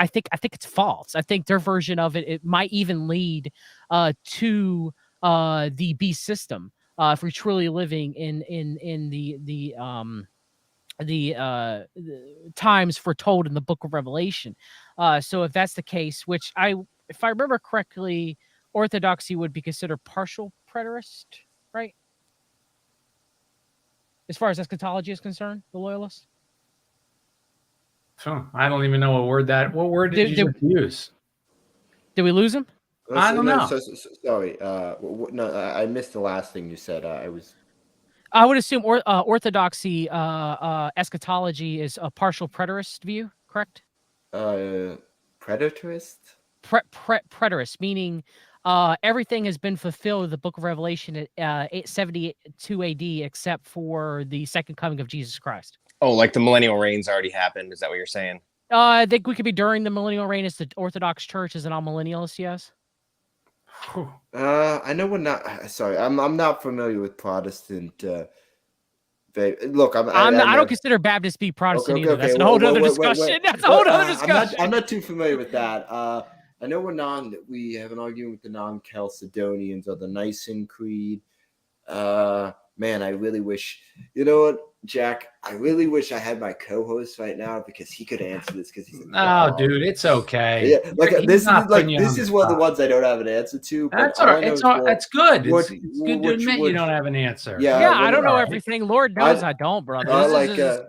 think it's false. I think their version of it might even lead to the beast system if we're truly living in the times foretold in the book of Revelation. So if that's the case, which if I remember correctly, Orthodoxy would be considered partial preterist, right? As far as eschatology is concerned, the loyalists. I don't even know what word did you just use? Did we lose him? I don't know. Sorry. No, I missed the last thing you said. I would assume Orthodoxy eschatology is a partial preterist view, correct? Predatorist? Preterist, meaning everything has been fulfilled in the book of Revelation at 872 AD except for the second coming of Jesus Christ. Oh, like the millennial reign's already happened. Is that what you're saying? I think we could be during the millennial reign as the Orthodox Church is an all millennialist, yes. I know we're not. Sorry, I'm not familiar with Protestant. Look, I don't consider Baptist to be Protestant either. Okay. That's a whole other discussion. That's a whole other discussion. I'm not too familiar with that. I know we have an argument with the non-Chalcedonians or the Nicene Creed. Man, I really wish. You know what, Jack? I really wish I had my co-host right now because he could answer this. Because he's dude, it's okay. Yeah, this is one of the ones I don't have an answer to. That's all right. It's good. It's good to admit you don't have an answer. Yeah, I don't know everything. Lord knows I don't, brother.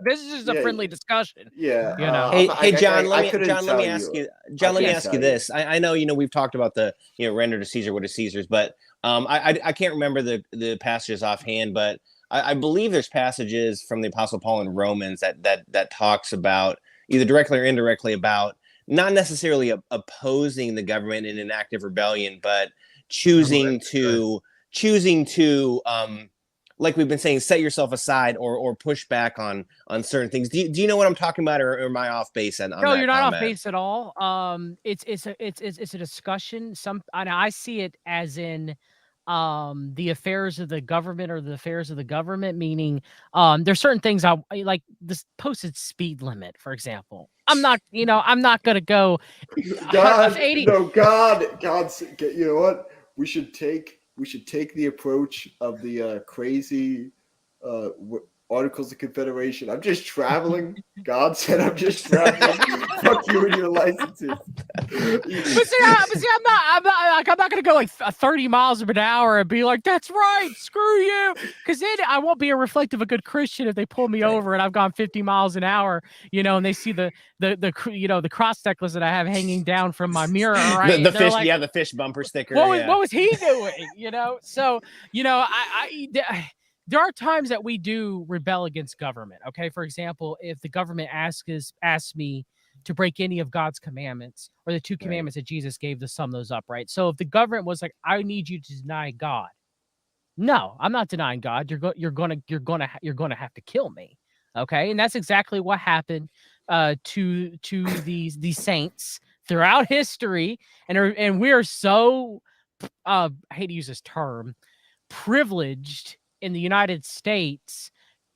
This is just a friendly discussion. Yeah, you know. Hey, John. Let me ask you. John, let me ask you this. I know we've talked about the render to Caesar what is Caesar's, but I can't remember the passages offhand, but I believe there's passages from the Apostle Paul in Romans that talks about either directly or indirectly about not necessarily opposing the government in an act of rebellion, but choosing to like we've been saying, set yourself aside or push back on certain things. Do you know what I'm talking about, or am I off base on No, that you're not comment? off base at all. It's a discussion. I see it as in the affairs of the government or the affairs of the government, meaning there's certain things I like this posted speed limit, for example. I'm not gonna go God, 80. no, God, you know what? We should take the approach of the crazy Articles of Confederation. I'm just traveling. God said I'm just traveling. Fuck you and your licenses. But see, I'm not gonna go like 30 miles an hour and be like, that's right, screw you. Because then I won't be a reflective of a good Christian if they pull me over and I've gone 50 miles an hour, and they see the cross necklace that I have hanging down from my mirror, right? The fish, like, the fish bumper sticker. What was he doing? So there are times that we do rebel against government. Okay, for example, if the government asks me to break any of God's commandments or the two commandments that Jesus gave to sum those up, right? So if the government was like, I need you to deny God, no, I'm not denying God. You're gonna have to kill me. Okay, and that's exactly what happened to these saints throughout history, and we are so I hate to use this term, privileged in the United States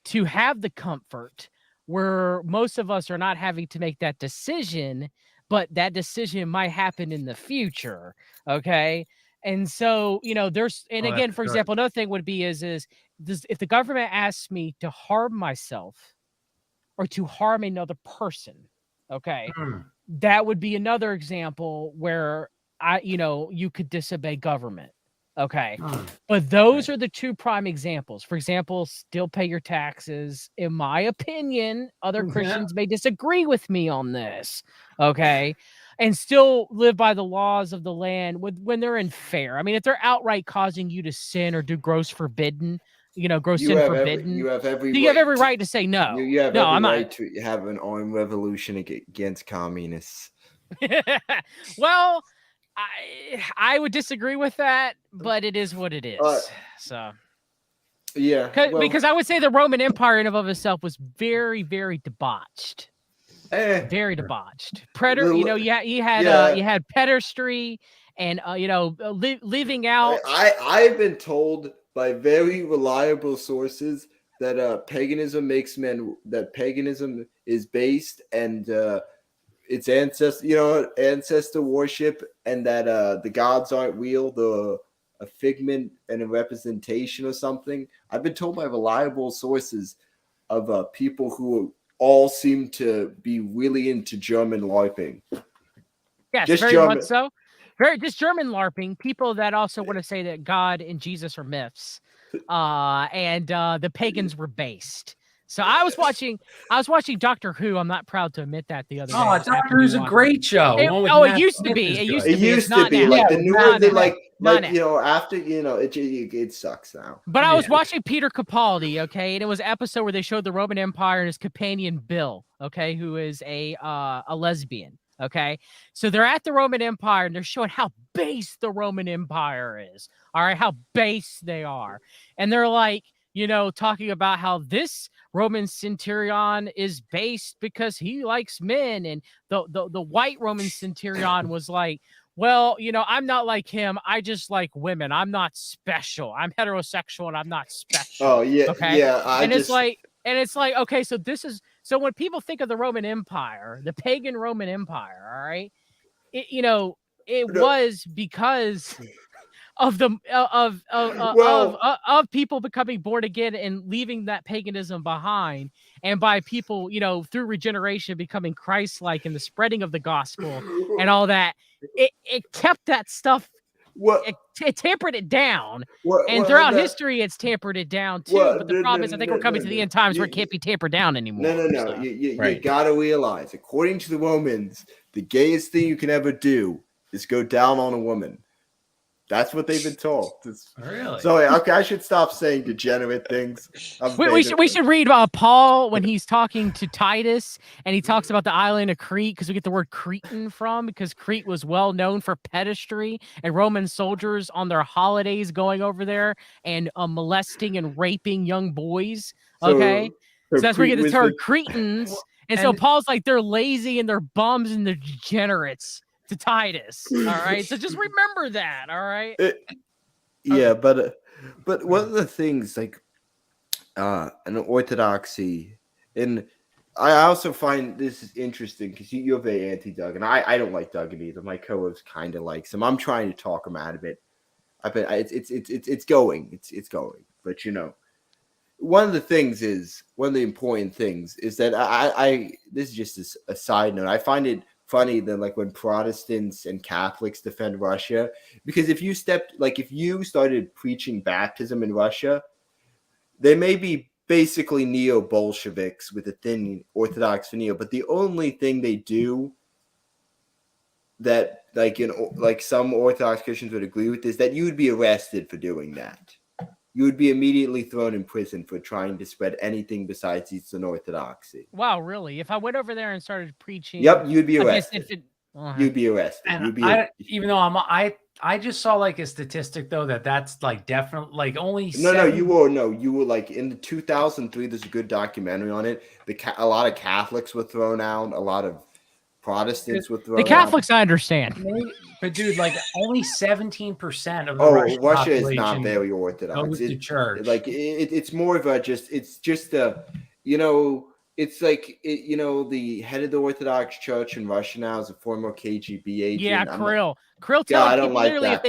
to have the comfort where most of us are not having to make that decision, but that decision might happen in the future. Okay. And so, again, for example, another thing would be is if the government asks me to harm myself or to harm another person, okay, that would be another example where you could disobey government. Okay. But those are the two prime examples. For example, still pay your taxes. In my opinion, other Christians may disagree with me on this. Okay. And still live by the laws of the land when they're unfair. I mean, if they're outright causing you to sin or do gross forbidden, gross sin forbidden, you have every right to say no. You have every right to have an armed revolution against communists. Well, I would disagree with that, but it is what it is. Because I would say the Roman Empire in and of itself was very, very debauched. Very debauched. You had pederastry and leaving out. I've been told by very reliable sources that paganism is based and its ancestor worship, and that the gods aren't real, the a figment and a representation or something. I've been told by reliable sources of people who all seem to be really into German LARPing. Yes, Just very German. much so. Just German LARPing. People that also want to say that God and Jesus are myths, and the pagans were based. So I was watching Doctor Who. I'm not proud to admit that the other day. Oh, Doctor Who's a great show. It used to be. It used to It be. used It's not to be now. like Yeah, the newer, not the now. Not now. after it sucks now. But I was Yeah. watching Peter Capaldi, okay, and it was an episode where they showed the Roman Empire and his companion Bill, okay, who is a lesbian, okay. So they're at the Roman Empire and they're showing how base the Roman Empire is, all right, how base they are, and they're like, talking about how this Roman centurion is based because he likes men, and the white Roman centurion was like, well, I'm not like him. I just like women. I'm not special. I'm heterosexual and I'm not special. Oh yeah, Okay. yeah. It's like, okay, so when people think of the Roman Empire, the pagan Roman Empire, all right, it was because of the of people becoming born again and leaving that paganism behind, and by people through regeneration becoming Christ-like and the spreading of the gospel and all that, it kept that stuff. It tampered it down, and throughout history it's tampered it down too. But the problem is, I think we're coming to the end times where it can't be tampered down anymore. No. So. You gotta realize, according to the Romans, the gayest thing you can ever do is go down on a woman. That's what they've been told. Really? So okay, I should stop saying degenerate things. We should read Paul when he's talking to Titus, and he talks about the island of Crete, because we get the word Cretan from, because Crete was well known for pedestry and Roman soldiers on their holidays going over there and molesting and raping young boys. Okay, so that's where we get the term Cretans. And so Paul's like, they're lazy and they're bums and they're degenerates to Titus. All right, so just remember that. All right. But one of the things, like an orthodoxy, and I also find this is interesting because you're very anti-Doug, and I don't like Doug either. My co-host kind of likes him. I'm trying to talk him out of it. It's going. But one of the important things is that I this is just a side note. I find it funny that, like, when Protestants and Catholics defend Russia, because if you started preaching baptism in Russia, they may be basically neo-Bolsheviks with a thin Orthodox veneer, but the only thing they do that, like some Orthodox Christians would agree with, is that you would be arrested for doing that. You would be immediately thrown in prison for trying to spread anything besides Eastern Orthodoxy. Wow, really? If I went over there and started preaching, yep, you'd be arrested. You'd be arrested. And even though I just saw like a statistic though that's like definitely like only you were like in the 2003. There's a good documentary on it. A lot of Catholics were thrown out. A lot of Protestants were thrown out. The Catholics, I understand. But dude, like only 17% of the Russia population is not very Orthodox. Goes to church. Like it's more of it's like the head of the Orthodox Church in Russia now is a former KGB agent. Yeah, Kirill telling people literally if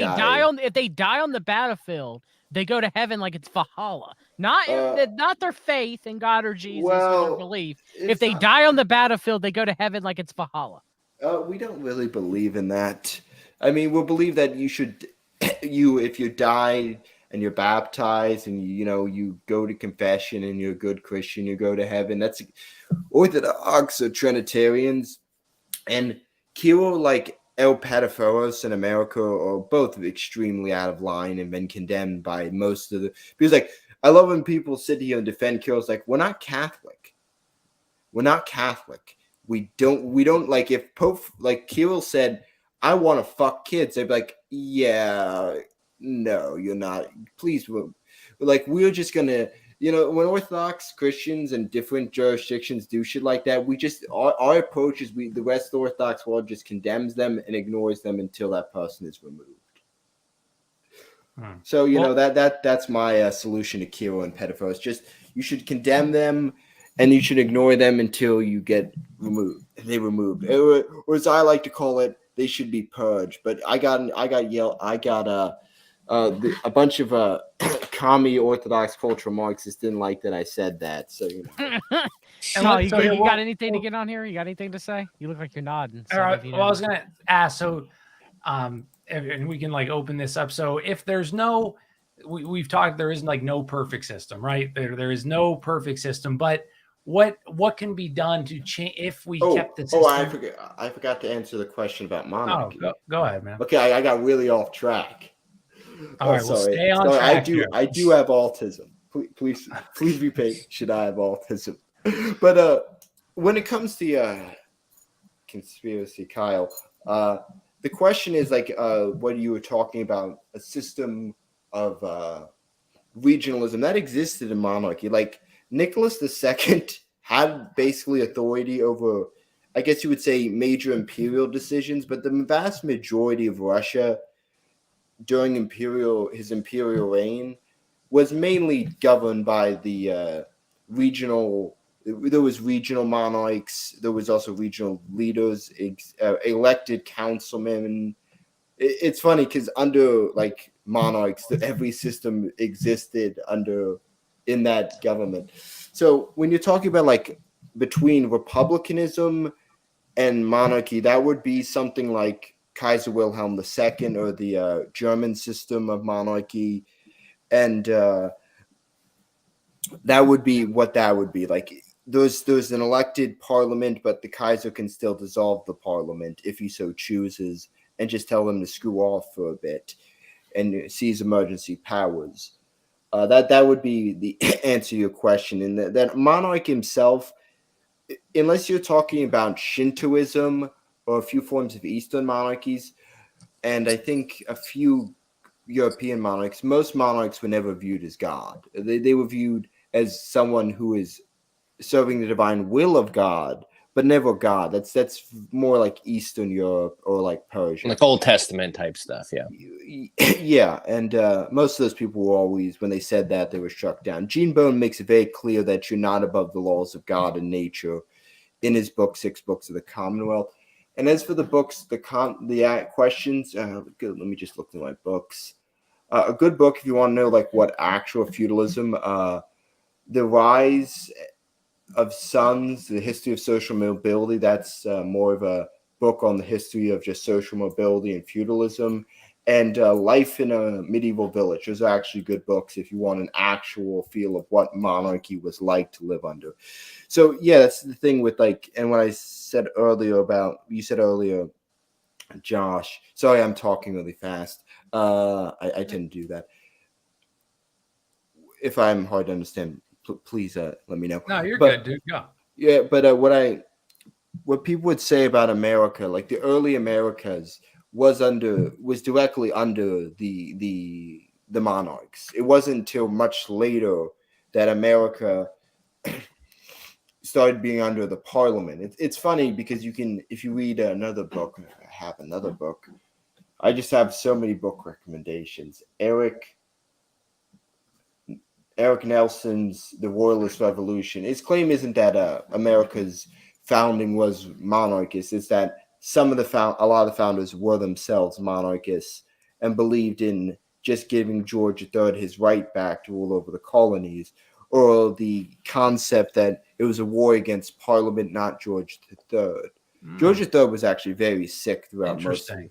they die on the battlefield, they go to heaven like it's Valhalla. Not their faith in God or Jesus or their belief. If they die on the battlefield, they go to heaven like it's Valhalla. We don't really believe in that. I mean, we believe that if you die and you're baptized and you go to confession and you're a good Christian, you go to heaven. That's Orthodox or Trinitarians. And Kirill, like El Pataforos in America, are both extremely out of line and been condemned by most of the. Because, like, I love when people sit here and defend Kirill's like, we're not Catholic. We're not Catholic. We don't like, if Pope, like Kirill said, I want to fuck kids, they'd be like, yeah, no, you're not. Please, like, we're just gonna you know, when Orthodox Christians and different jurisdictions do shit like that, we just our approach is the West Orthodox world just condemns them and ignores them until that person is removed. So you know that's my solution to Kiro and pedophiles. Just you should condemn them, and you should ignore them until you get removed. They removed, or as I like to call it, they should be purged. But I got a bunch of commie Orthodox cultural Marxists didn't like that I said that. So you know. Oh, you got anything to get on here? You got anything to say? You look like you're nodding. All right. Well, I was gonna ask. So, and we can like open this up. So, if there's no, we've talked. There is like no perfect system, right? There is no perfect system. But what can be done to change if we kept the system? I forgot to answer the question about monarchy. Oh, go ahead, man. Okay, I got really off track. All right, we'll stay on track. I do have autism. Please be patient. I have autism. But when it comes to conspiracy, Kyle, the question is like what you were talking about, a system of regionalism that existed in monarchy. Like Nicholas II had basically authority over, I guess you would say, major imperial decisions, but the vast majority of Russia during his imperial reign was mainly governed by the regional. There was regional monarchs. There was also regional leaders, elected councilmen. It's funny because under like monarchs, every system existed in that government. So when you're talking about like between republicanism and monarchy, that would be something like Kaiser Wilhelm II or the German system of monarchy, and that would be what that would be like. There's an elected parliament, but the Kaiser can still dissolve the parliament if he so chooses, and just tell them to screw off for a bit and seize emergency powers. That would be the answer to your question. And that monarch himself, unless you're talking about Shintoism or a few forms of Eastern monarchies, and I think a few European monarchs, most monarchs were never viewed as God. They were viewed as someone who is serving the divine will of God, but never God. That's more like Eastern Europe or like Persia, like Old Testament type stuff. Yeah. Yeah. And most of those people were always, when they said that, they were struck down. Gene Bone makes it very clear that you're not above the laws of God and nature in his book, 6 Books of the Commonwealth. And as for the books, the questions, good, let me just look through my books. A good book if you want to know like what actual feudalism, The Rise of Sons, The History of Social Mobility. That's more of a book on the history of just social mobility and feudalism. And Life in a Medieval Village. Those are actually good books if you want an actual feel of what monarchy was like to live under. So yeah, that's the thing with like, and what I said earlier about, you said earlier, Josh, sorry, I'm talking really fast. I tend to do that. If I'm hard to understand, please let me know. No, you're good, dude. Go. Yeah, but what people would say about America, like the early Americas, was directly under the monarchs. It wasn't until much later that America started being under the parliament. It's funny because you can, if you read another book, I have another book. I just have so many book recommendations. Eric Nelson's The Royalist Revolution. His claim isn't that America's founding was monarchist. It's that a lot of the founders were themselves monarchists and believed in just giving George III his right back to rule over the colonies, or the concept that it was a war against Parliament, not George III. George III was actually very sick throughout most of the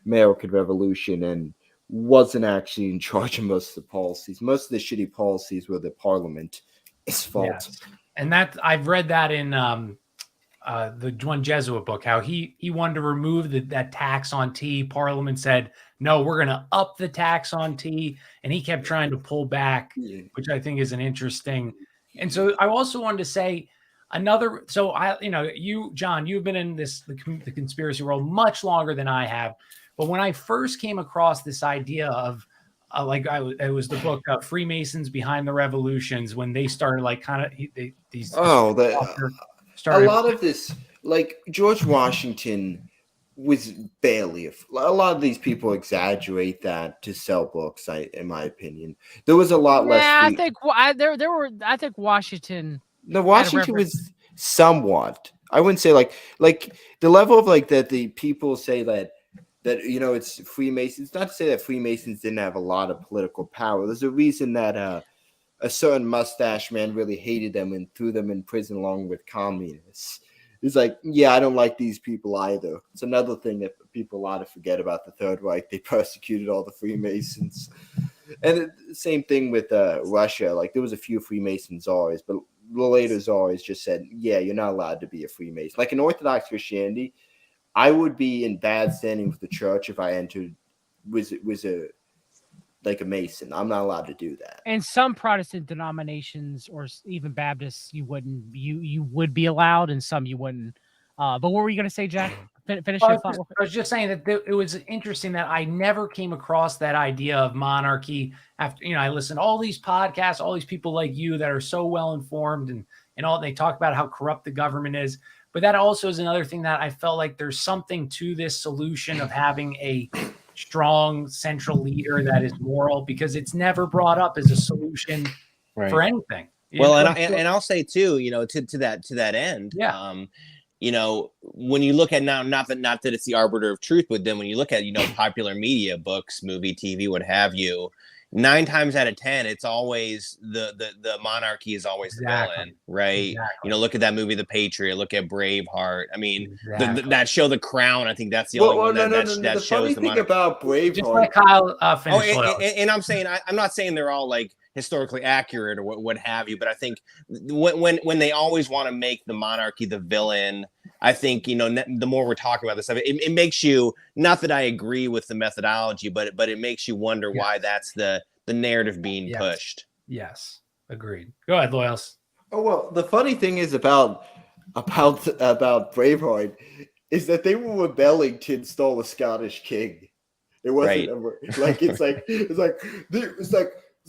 American Revolution and wasn't actually in charge of most of the policies. Most of the shitty policies were the Parliament's fault. Yes. And that I've read that in the one Jesuit book, how he wanted to remove that tax on tea. Parliament said, no, we're going to up the tax on tea. And he kept trying to pull back, which I think is an interesting. And so I also wanted to say you, John, you've been in the conspiracy world much longer than I have. But when I first came across this idea of it was the book Freemasons Behind the Revolutions, when they started like kind of these author a started. lot of this, like George Washington was barely a lot of these people exaggerate that to sell books. In my opinion, there was a lot less. Yeah, I think Washington. No, Washington was somewhat. I wouldn't say like the level of like that the people say that it's Freemasons. Not to say that Freemasons didn't have a lot of political power. There's a reason that a certain mustache man really hated them and threw them in prison along with communists. He's like, yeah, I don't like these people either. It's another thing that people a lot of forget about the Third Reich. They persecuted all the Freemasons. And the same thing with Russia. Like there was a few Freemason czars, but the later czars just said, yeah, you're not allowed to be a Freemason. Like in Orthodox Christianity, I would be in bad standing with the church if I entered was a Mason. I'm not allowed to do that. And some Protestant denominations or even Baptists, you would be allowed, and some you wouldn't. But what were you going to say, Jack? Finish your thought. I was just saying that it was interesting that I never came across that idea of monarchy after, I listened to all these podcasts, all these people like you that are so well informed and all, they talk about how corrupt the government is. But that also is another thing that I felt like there's something to this solution of having a strong central leader that is moral, because it's never brought up as a solution for anything. Well, and I'll say too, to that end, when you look at now, not that it's the arbiter of truth, but then when you look at, popular media, books, movie, TV, what have you, 9 times out of 10, it's always the monarchy is always the villain, right? Exactly. Look at that movie, The Patriot. Look at Braveheart. I mean, that show, The Crown. I think that's the only one that shows the monarchy. About Braveheart. Just let Kyle finish. And I'm saying, I'm not saying they're all like historically accurate or what have you, but I think when they always want to make the monarchy the villain, I think, the more we're talking about this stuff, it makes you, not that I agree with the methodology, but it makes you wonder why that's the narrative being pushed. Yes. Agreed. Go ahead, Loyals. Oh, well, the funny thing is about Braveheart is that they were rebelling to install a Scottish king. It wasn't it's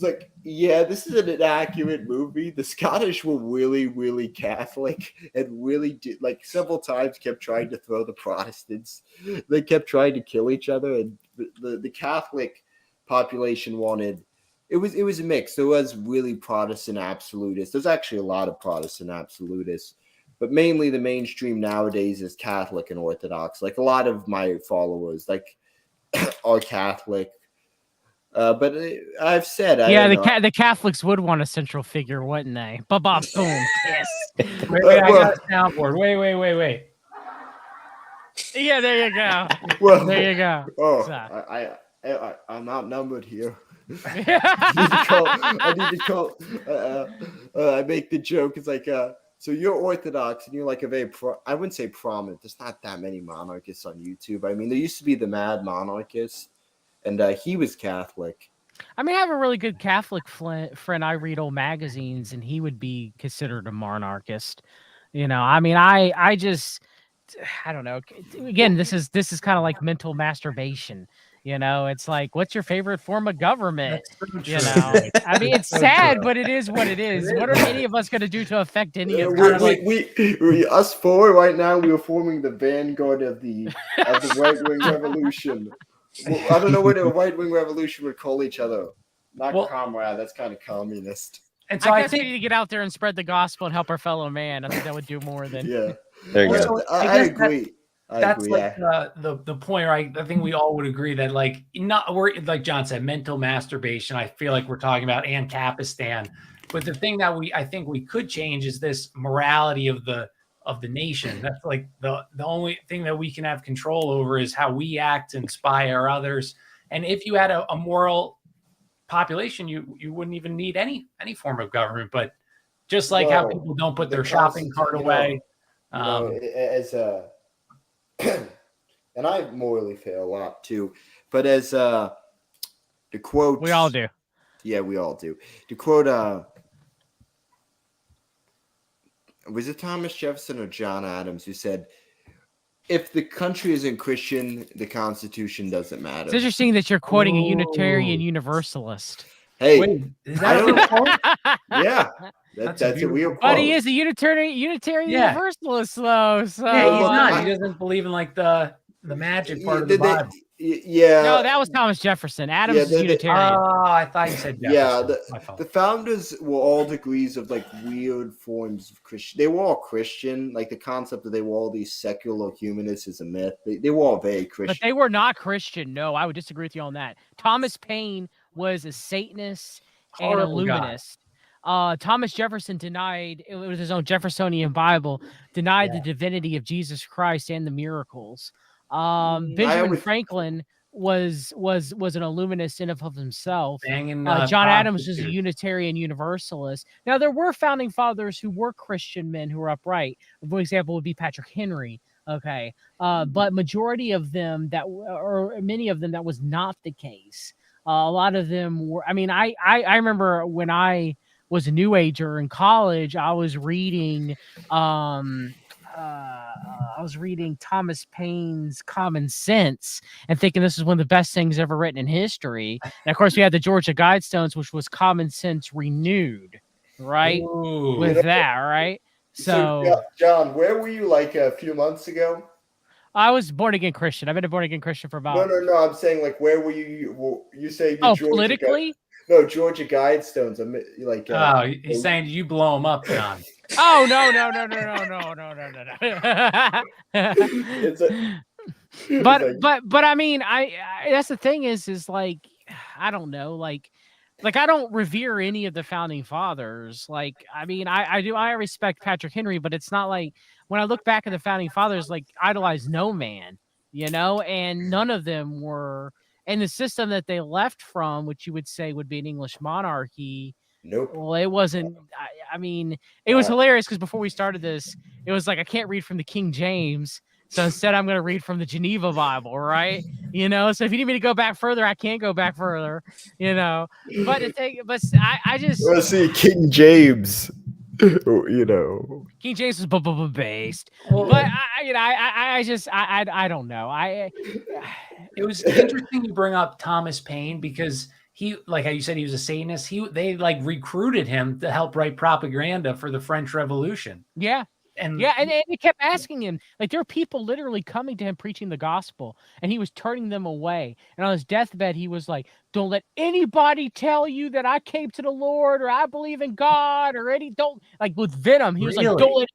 like, yeah, this is an inaccurate movie. The Scottish were really, really Catholic and really several times kept trying to throw the Protestants. They kept trying to kill each other, and the Catholic population wanted. It was a mix. There was really Protestant absolutists. There's actually a lot of Protestant absolutists, but mainly the mainstream nowadays is Catholic and Orthodox. Like a lot of my followers, are Catholic. But I've said, the Catholics would want a central figure, wouldn't they? Boom, yes. Wait, I got a soundboard. Wait. Yeah, there you go. Well, there you go. Oh, so. I'm outnumbered here. I I need to call. I make the joke. It's like, so you're Orthodox and you're like a very I wouldn't say prominent. There's not that many monarchists on YouTube. I mean, there used to be the Mad Monarchist. And he was Catholic. I mean, I have a really good Catholic friend. I read old magazines, and he would be considered a monarchist. I mean, I don't know. Again, this is kind of like mental masturbation. It's like, what's your favorite form of government? I mean, it's sad, but it is what it is. What are any of us going to do to affect any of it? We us four right now, we are forming the vanguard of the right-wing revolution. Well, I don't know what a right-wing revolution would call each other. Not comrade. That's kind of communist. And so I guess we need to get out there and spread the gospel and help our fellow man. I think that would do more than. Yeah. There you go. So I agree. That's the point, right? I think we all would agree that we're like John said, mental masturbation. I feel like we're talking about Ancapistan, but the thing that I think we could change is this morality of the nation. That's like the only thing that we can have control over is how we act and inspire others. And if you had a moral population, you wouldn't even need any form of government. But just like how people don't put their shopping cart away, and I morally fail a lot too. But as the quote, we all do. Yeah, we all do. To quote, was it Thomas Jefferson or John Adams who said, if the country isn't Christian, the Constitution doesn't matter. It's interesting that you're quoting a Ooh. Unitarian Universalist. Hey, Wait, is I that don't a quote? yeah, That's that's a a real beautiful quote. But he is a Unitarian Yeah. Universalist, though. So Yeah, he's look, not. He doesn't believe in like the magic part of the Bible. Yeah. no, that was Thomas Jefferson. Adams is Unitarian. Oh, I thought you said Yeah, Jefferson. My fault. the founders were all degrees of like weird forms of Christian. They were all Christian. Like the concept that they were all these secular humanists is a myth. They were all very Christian. But they were not Christian. No, I would disagree with you on that. Thomas Paine was a Satanist and a Horrible guy. Luminist. Thomas Jefferson denied, it was his own Jeffersonian Bible, denied the divinity of Jesus Christ and the miracles. Benjamin Franklin was an illuminist in and of himself. Banging, John Adams was a prostitutes. Unitarian Universalist. Now, there were founding fathers who were Christian men who were upright. For example, would be Patrick Henry. Okay, but majority of them or many of them, that was not the case. A lot of them were. I mean, I remember when I was a New Ager in college, I was reading Thomas Paine's Common Sense and thinking this is one of the best things ever written in history. And of course, we had the Georgia Guidestones, which was Common Sense renewed, right? Ooh. With that, right? So John, where were you like a few months ago? I was born again Christian. I've been a born again Christian for about. No. I'm saying like where were you? You say the Georgia politically? Georgia Guidestones. Like. He's saying you blow him up, John. Oh no. But I mean, I that's the thing is like I don't know, like I don't revere any of the founding fathers. Like I mean, I respect Patrick Henry, but it's not like when I look back at the founding fathers, like idolize no man, and none of them were. And the system that they left from, which you would say would be an English monarchy. Nope. Well, it wasn't. I mean, it was hilarious because before we started this, it was like I can't read from the King James, so instead I'm going to read from the Geneva Bible, right? So if you need me to go back further, I can't go back further, But I just want to see King James. King James was based, but I don't know. It was interesting you bring up Thomas Paine because he, like how you said, he was a Satanist. They like recruited him to help write propaganda for the French Revolution. Yeah. And they kept asking him, like there were people literally coming to him preaching the gospel, and he was turning them away. And on his deathbed, he was like, "Don't let anybody tell you that I came to the Lord or I believe in God or don't like with venom." He was like, "Don't let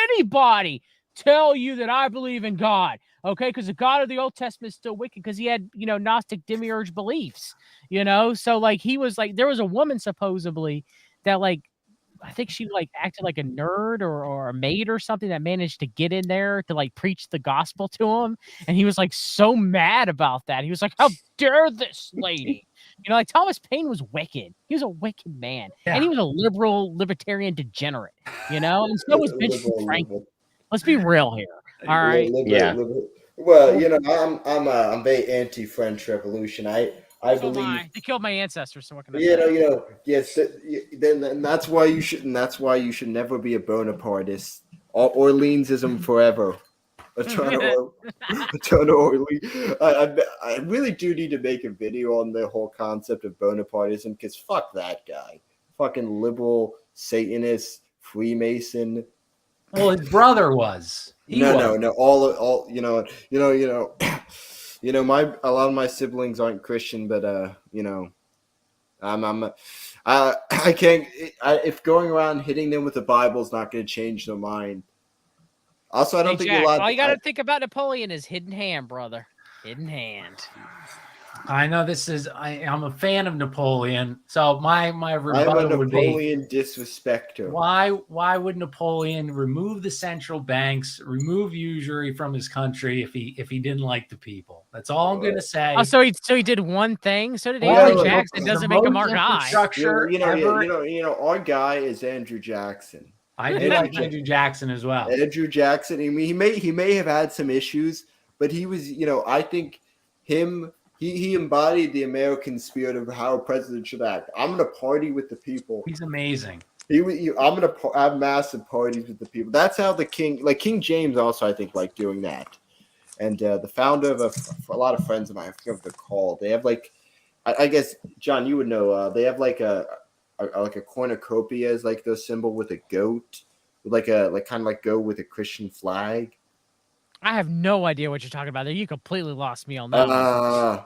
anybody tell you that I believe in God." Okay, because the God of the Old Testament is still wicked because he had, Gnostic demiurge beliefs, So like he was like, there was a woman supposedly that like, I think she like acted like a nerd or a maid or something that managed to get in there to like preach the gospel to him. And he was like so mad about that. He was like, "How dare this lady?" Like Thomas Paine was wicked. He was a wicked man. Yeah. And he was a libertarian degenerate, and so was Benjamin Franklin. Let's be real here. All right. Well, I'm very anti-French Revolution. I believe they killed my ancestors. So what can I say? Yes. Then that's why you should. And that's why you should never be a Bonapartist. Orleansism forever. Eternal Orleans. I really do need to make a video on the whole concept of Bonapartism because fuck that guy. Fucking liberal Satanist Freemason. Well, his brother was. No. All a lot of my siblings aren't Christian, but I can't. If going around hitting them with the Bible is not going to change their mind. Also, I don't think Jack, all you got to think about Napoleon is hidden hand, brother. Hidden hand. I know this is. I'm a fan of Napoleon, so my rebuttal would be Napoleon disrespecter. Why would Napoleon remove the central banks, remove usury from his country if he didn't like the people? That's all I'm gonna say. Oh, so he did one thing. So did Andrew Jackson. Doesn't make him our guy. Our guy is Andrew Jackson. I do like Andrew Jackson as well. Andrew Jackson. I mean, he may have had some issues, but he was. I think him. He embodied the American spirit of how a president should act. I'm going to party with the people. He's amazing. I'm going to have massive parties with the people. That's how the king, like King James also, I think, liked doing that. and the founder of a lot of friends of mine, I forget what they're called. They have like, I guess John, you would know. They have like a cornucopia as like the symbol with a goat, with like kind of like go with a Christian flag. I have no idea what you're talking about there. You completely lost me on that one.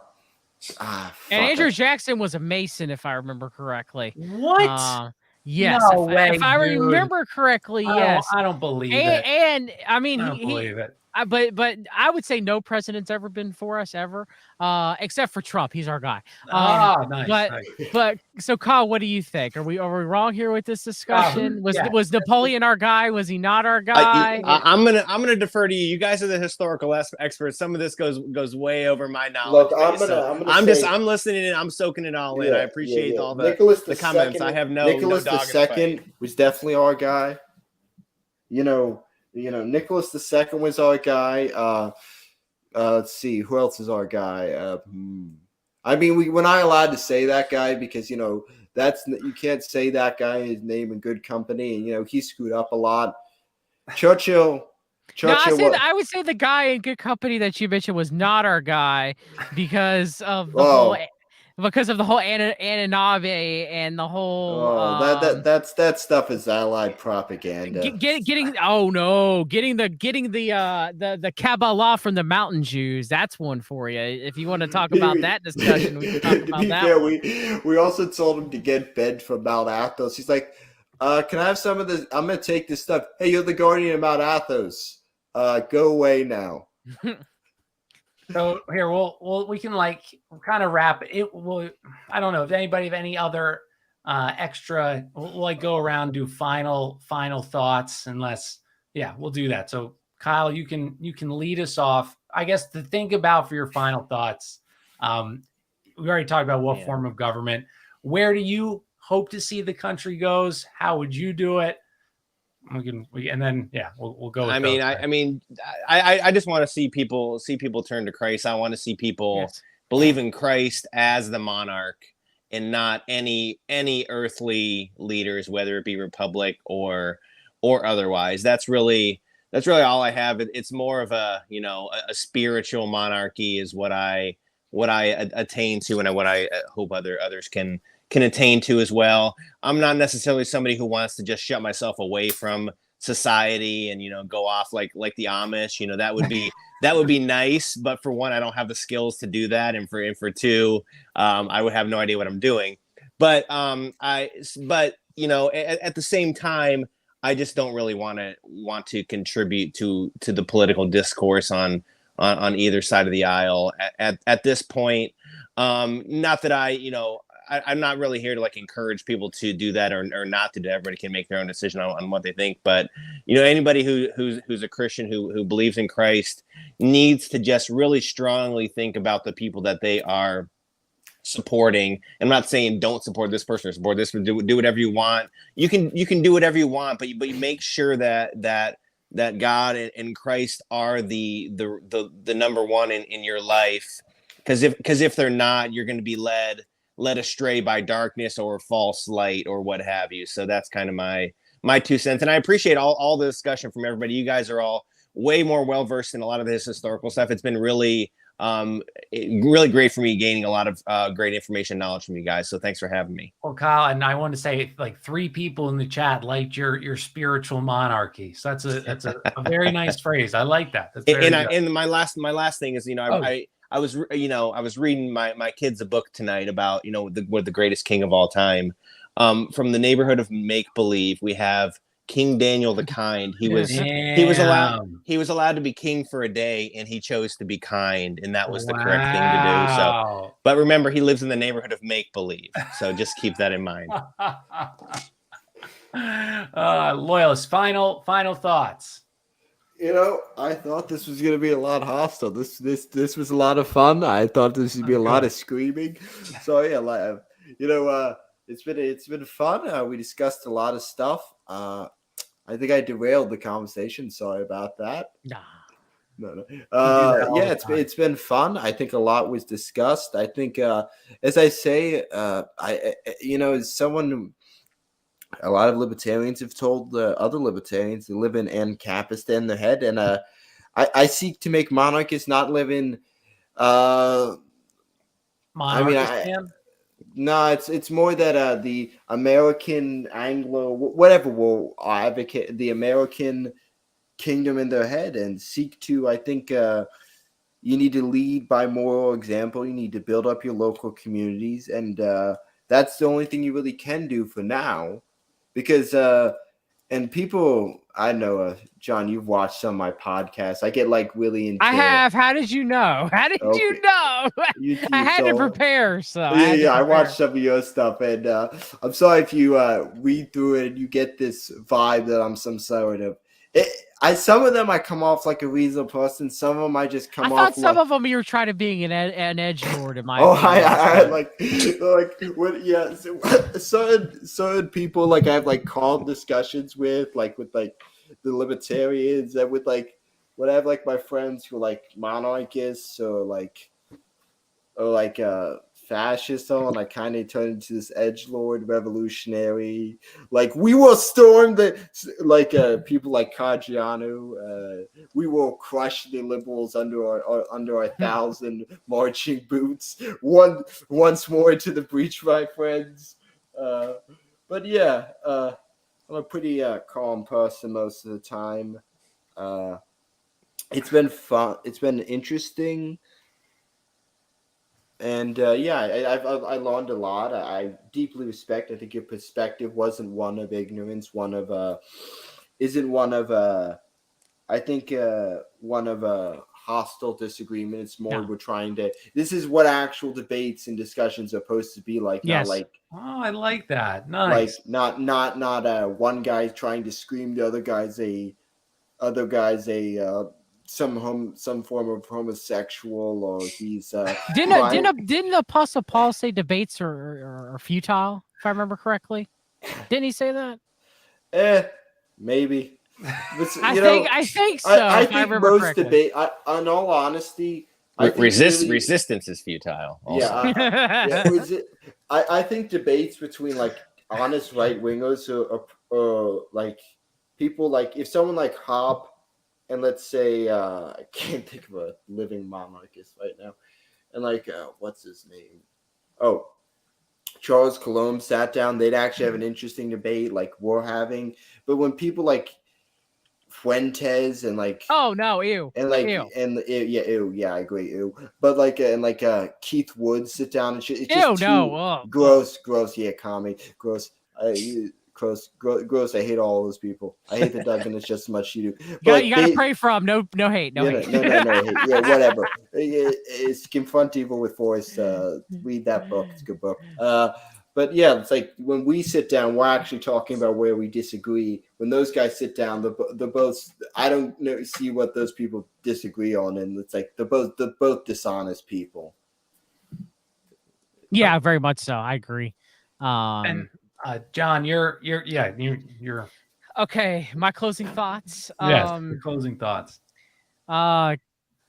And Andrew Jackson was a Mason, if I remember correctly. What? Yes, No way, if I dude. remember correctly, yes. I don't believe it. And I mean, I don't believe it. But I would say no president's ever been for us ever, except for Trump. He's our guy. Nice. But so Kyle, what do you think? Are we wrong here with this discussion? Was Napoleon our guy? Was he not our guy? I'm gonna defer to you. You guys are the historical experts. Some of this goes way over my knowledge. Look, I'm listening and I'm soaking it all in. I appreciate all the comments. I have Nicholas no dog II was definitely our guy. Nicholas II was our guy. Let's see, who else is our guy? I mean, we're not allowed to say that guy because you can't say that guy his name in good company, and he screwed up a lot. Churchill. I would say the guy in good company that you mentioned was not our guy because of the whole Anunnaki and the whole that stuff is Allied propaganda. Getting the Kabbalah from the mountain Jews. That's one for you. If you want to talk about that discussion, we can talk about that. Fair, we also told him to get bed from Mount Athos. He's like, can I have some of this? I'm gonna take this stuff. Hey, you're the guardian of Mount Athos. Go away now. So here we can like kind of wrap it. I don't know if anybody have any other extra. We'll like go around, do final thoughts, we'll do that. So Kyle, you can lead us off. I guess to think about for your final thoughts. We already talked about what form of government. Where do you hope to see the country goes? How would you do it? We'll go. I just want to see people turn to Christ. I want to see people believe in Christ as the monarch and not any earthly leaders, whether it be republic or otherwise. That's really all I have. It's more of a spiritual monarchy is what I attain to, and what I hope others can attain to as well. I'm not necessarily somebody who wants to just shut myself away from society and go off like the Amish. That would be nice, but for one, I don't have the skills to do that, and for two, I would have no idea what I'm doing. But at the same time, I just don't really want to contribute to the political discourse on either side of the aisle at this point. Not that I'm not really here to like encourage people to do that or not to do. Everybody can make their own decision on what they think. But anybody who's a Christian who believes in Christ needs to just really strongly think about the people that they are supporting. I'm not saying don't support this person or support this, but do whatever you want. You can do whatever you want, but you make sure that God and Christ are the number one in your life. Because if they're not, you're going to be led astray by darkness or false light or what have you. So that's kind of my 2 cents. And I appreciate all the discussion from everybody. You guys are all way more well-versed in a lot of this historical stuff. It's been really great for me gaining a lot of great information and knowledge from you guys. So thanks for having me. Well, Kyle, and I want to say like 3 people in the chat liked your spiritual monarchy. So that's a very nice phrase. I like that. That's and my last thing is, I was reading my kids a book tonight about, the greatest king of all time. From the neighborhood of make believe, we have King Daniel the Kind. He was allowed to be king for a day, and he chose to be kind, and that was the correct thing to do. So, but remember, he lives in the neighborhood of make believe. So just keep that in mind. Loyalist, final thoughts. I thought this was going to be a lot hostile. This was a lot of fun. I thought this would be a lot of screaming. So yeah, it's been fun. We discussed a lot of stuff. I think I derailed the conversation. Sorry about that. Nah. No. It's been fun. I think a lot was discussed. I think, as I say, as someone. A lot of libertarians have told other libertarians they live in Ancapistan in their head, and I seek to make monarchists not live in. Monarchist I man? no, it's more that the American Anglo whatever will advocate the American kingdom in their head and seek to. I think you need to lead by moral example. You need to build up your local communities, and that's the only thing you really can do for now, because and people, I know, John, you've watched some of my podcasts. I get like really into. I have. How did you know? How did Okay. you know? I had to prepare. So I watched some of your stuff, and I'm sorry if you read through it and you get this vibe that I'm some sort of. Some of them I come off like a reasonable person. Some of them I just come I off. thought some of them you were trying to be an edgelord in my. Oh, opinion. I like what? Yeah, certain people like I have like calm discussions with the libertarians, and with like what I have like my friends who are like monarchists or like fascist, and I kind of turned into this edgelord revolutionary. Like we will storm the people like Caggiano. We will crush the liberals under our 1,000 marching boots. Once more into the breach, my friends. But yeah, I'm a pretty calm person most of the time. It's been fun. It's been interesting. And yeah, I learned a lot. I deeply respect. I think your perspective wasn't one of ignorance. Isn't one of I think one of a hostile disagreement. It's more we're trying to. This is what actual debates and discussions are supposed to be like. Yes. Not like. Oh, I like that. Nice. Like not one guy trying to scream the other guy's some form of homosexual, or he's didn't the Apostle Paul say debates are futile, if I remember correctly? Didn't he say that? Maybe. But, I think so. I if think I remember most correctly. debate. In all honesty, I think Resistance is futile. Also. I think debates between like honest right wingers or like people like if someone like Hop and let's say I can't think of a living monarchist right now, and like what's his name? Oh, Charles Colomb sat down, they'd actually have an interesting debate like we're having. But when people like Fuentes and like ew. And like ew. I agree, ew. But like and like Keith Woods sit down and shit. It's Ew, just gross. Yeah, Kami, gross. Gross. I hate all those people. I hate the Dugganists just as much as you do. But you gotta pray for them. No hate. No hate. No hate. Yeah, whatever. It's Confront Evil with Force. Read that book. It's a good book. But yeah, it's like when we sit down, we're actually talking about where we disagree. When those guys sit down, the both. I don't see what those people disagree on, and it's like they're both dishonest people. Yeah, very much so. I agree. And John, you're okay. My closing thoughts. Yes, closing thoughts.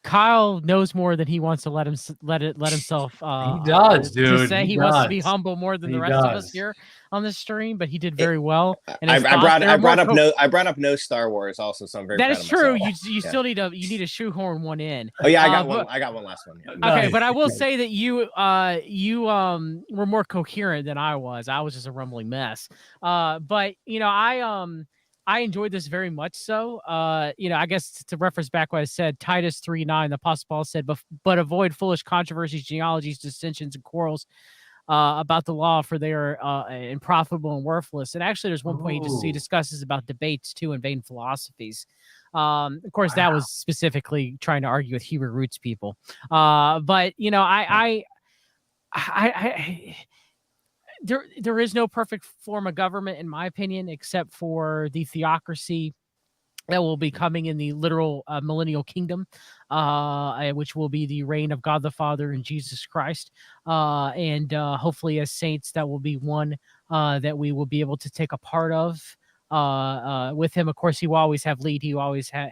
Kyle knows more than he wants to let himself. He does, dude. To say he wants to be humble more than the rest of us here on this stream, but he did very well. And I brought up no Star Wars also, so I'm very. That is true. Myself. You still need to shoehorn one in. Oh yeah, I got one. I got one last one. Yeah. Okay, but I will say that you were more coherent than I was. I was just a rumbling mess. But I enjoyed this very much so. I guess to reference back what I said, Titus 3:9, the Apostle Paul said, but avoid foolish controversies, genealogies, dissensions, and quarrels about the law, for they are unprofitable and worthless. And actually, there's one point he discusses about debates too and vain philosophies. Of course, that was specifically trying to argue with Hebrew roots people. But there is no perfect form of government, in my opinion, except for the theocracy that will be coming in the literal millennial kingdom, which will be the reign of God the Father and Jesus Christ. And hopefully as saints, that will be one that we will be able to take a part of with him. Of course, he will always have lead. He will always have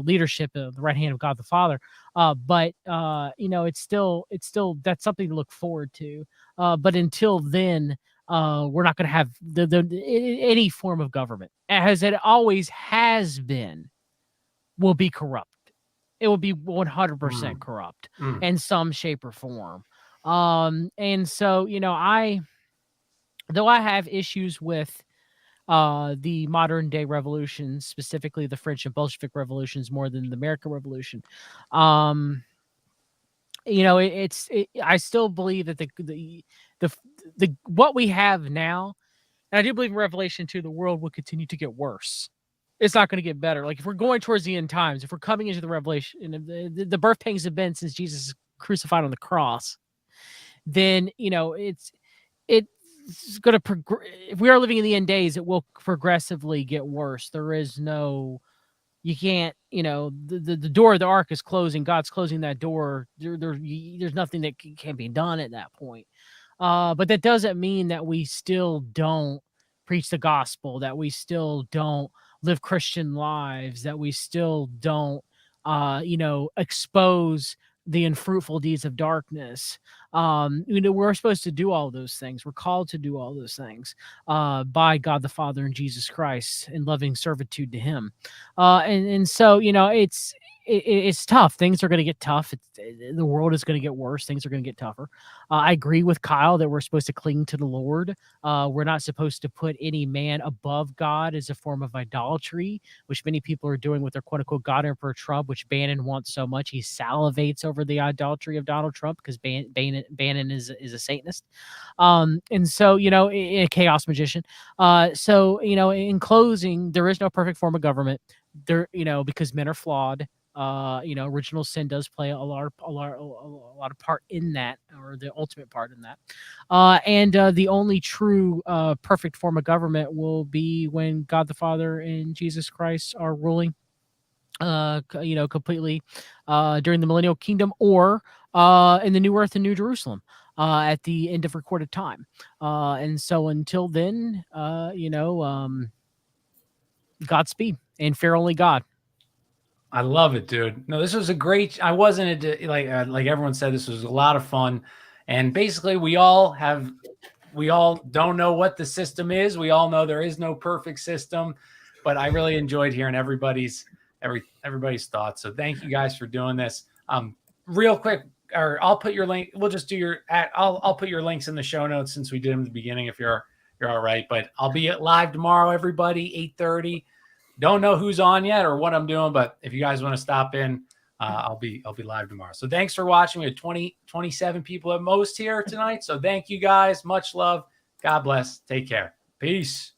leadership at the right hand of God the Father. But it's still that's something to look forward to. But until then, we're not going to have any form of government, as it always has been, will be corrupt. It will be 100% corrupt in some shape or form. And so, though I have issues with the modern day revolutions, specifically the French and Bolshevik revolutions, more than the American Revolution, I still believe that the what we have now, and I do believe in Revelation 2, the world will continue to get worse. It's not going to get better. Like if we're going towards the end times, if we're coming into the revelation, and the birth pangs have been since Jesus is crucified on the cross, then it's going to if we are living in the end days, it will progressively get worse. There is no, you can't, the door of the ark is closing. God's closing that door. There's nothing that can be done at that point. But that doesn't mean that we still don't preach the gospel, that we still don't live Christian lives, that we still don't, expose the unfruitful deeds of darkness. We're supposed to do all those things. We're called to do all those things by God the Father and Jesus Christ in loving servitude to him. And so, it's tough. Things are going to get tough. The world is going to get worse. Things are going to get tougher. I agree with Kyle that we're supposed to cling to the Lord. We're not supposed to put any man above God as a form of idolatry, which many people are doing with their quote unquote God Emperor Trump, which Bannon wants so much. He salivates over the idolatry of Donald Trump because Bannon is a Satanist. And so, a chaos magician. So, in closing, there is no perfect form of government there, because men are flawed. Original sin does play a lot of part in that, or the ultimate part in that. And the only true perfect form of government will be when God the Father and Jesus Christ are ruling, completely during the millennial kingdom, or in the new earth and new Jerusalem at the end of recorded time. And so until then, Godspeed and fear only God. I love it, dude. No, this was a great. I wasn't like everyone said. This was a lot of fun, and basically, we all don't know what the system is. We all know there is no perfect system, but I really enjoyed hearing everybody's thoughts. So thank you guys for doing this. Real quick, or I'll put your link. We'll just do I'll put your links in the show notes since we did them at the beginning. If you're all right, but I'll be live tomorrow. Everybody, 8:30. Don't know who's on yet or what I'm doing, but if you guys want to stop in, I'll be live tomorrow. So thanks for watching. We had 27 people at most here tonight. So thank you guys. Much love. God bless. Take care. Peace.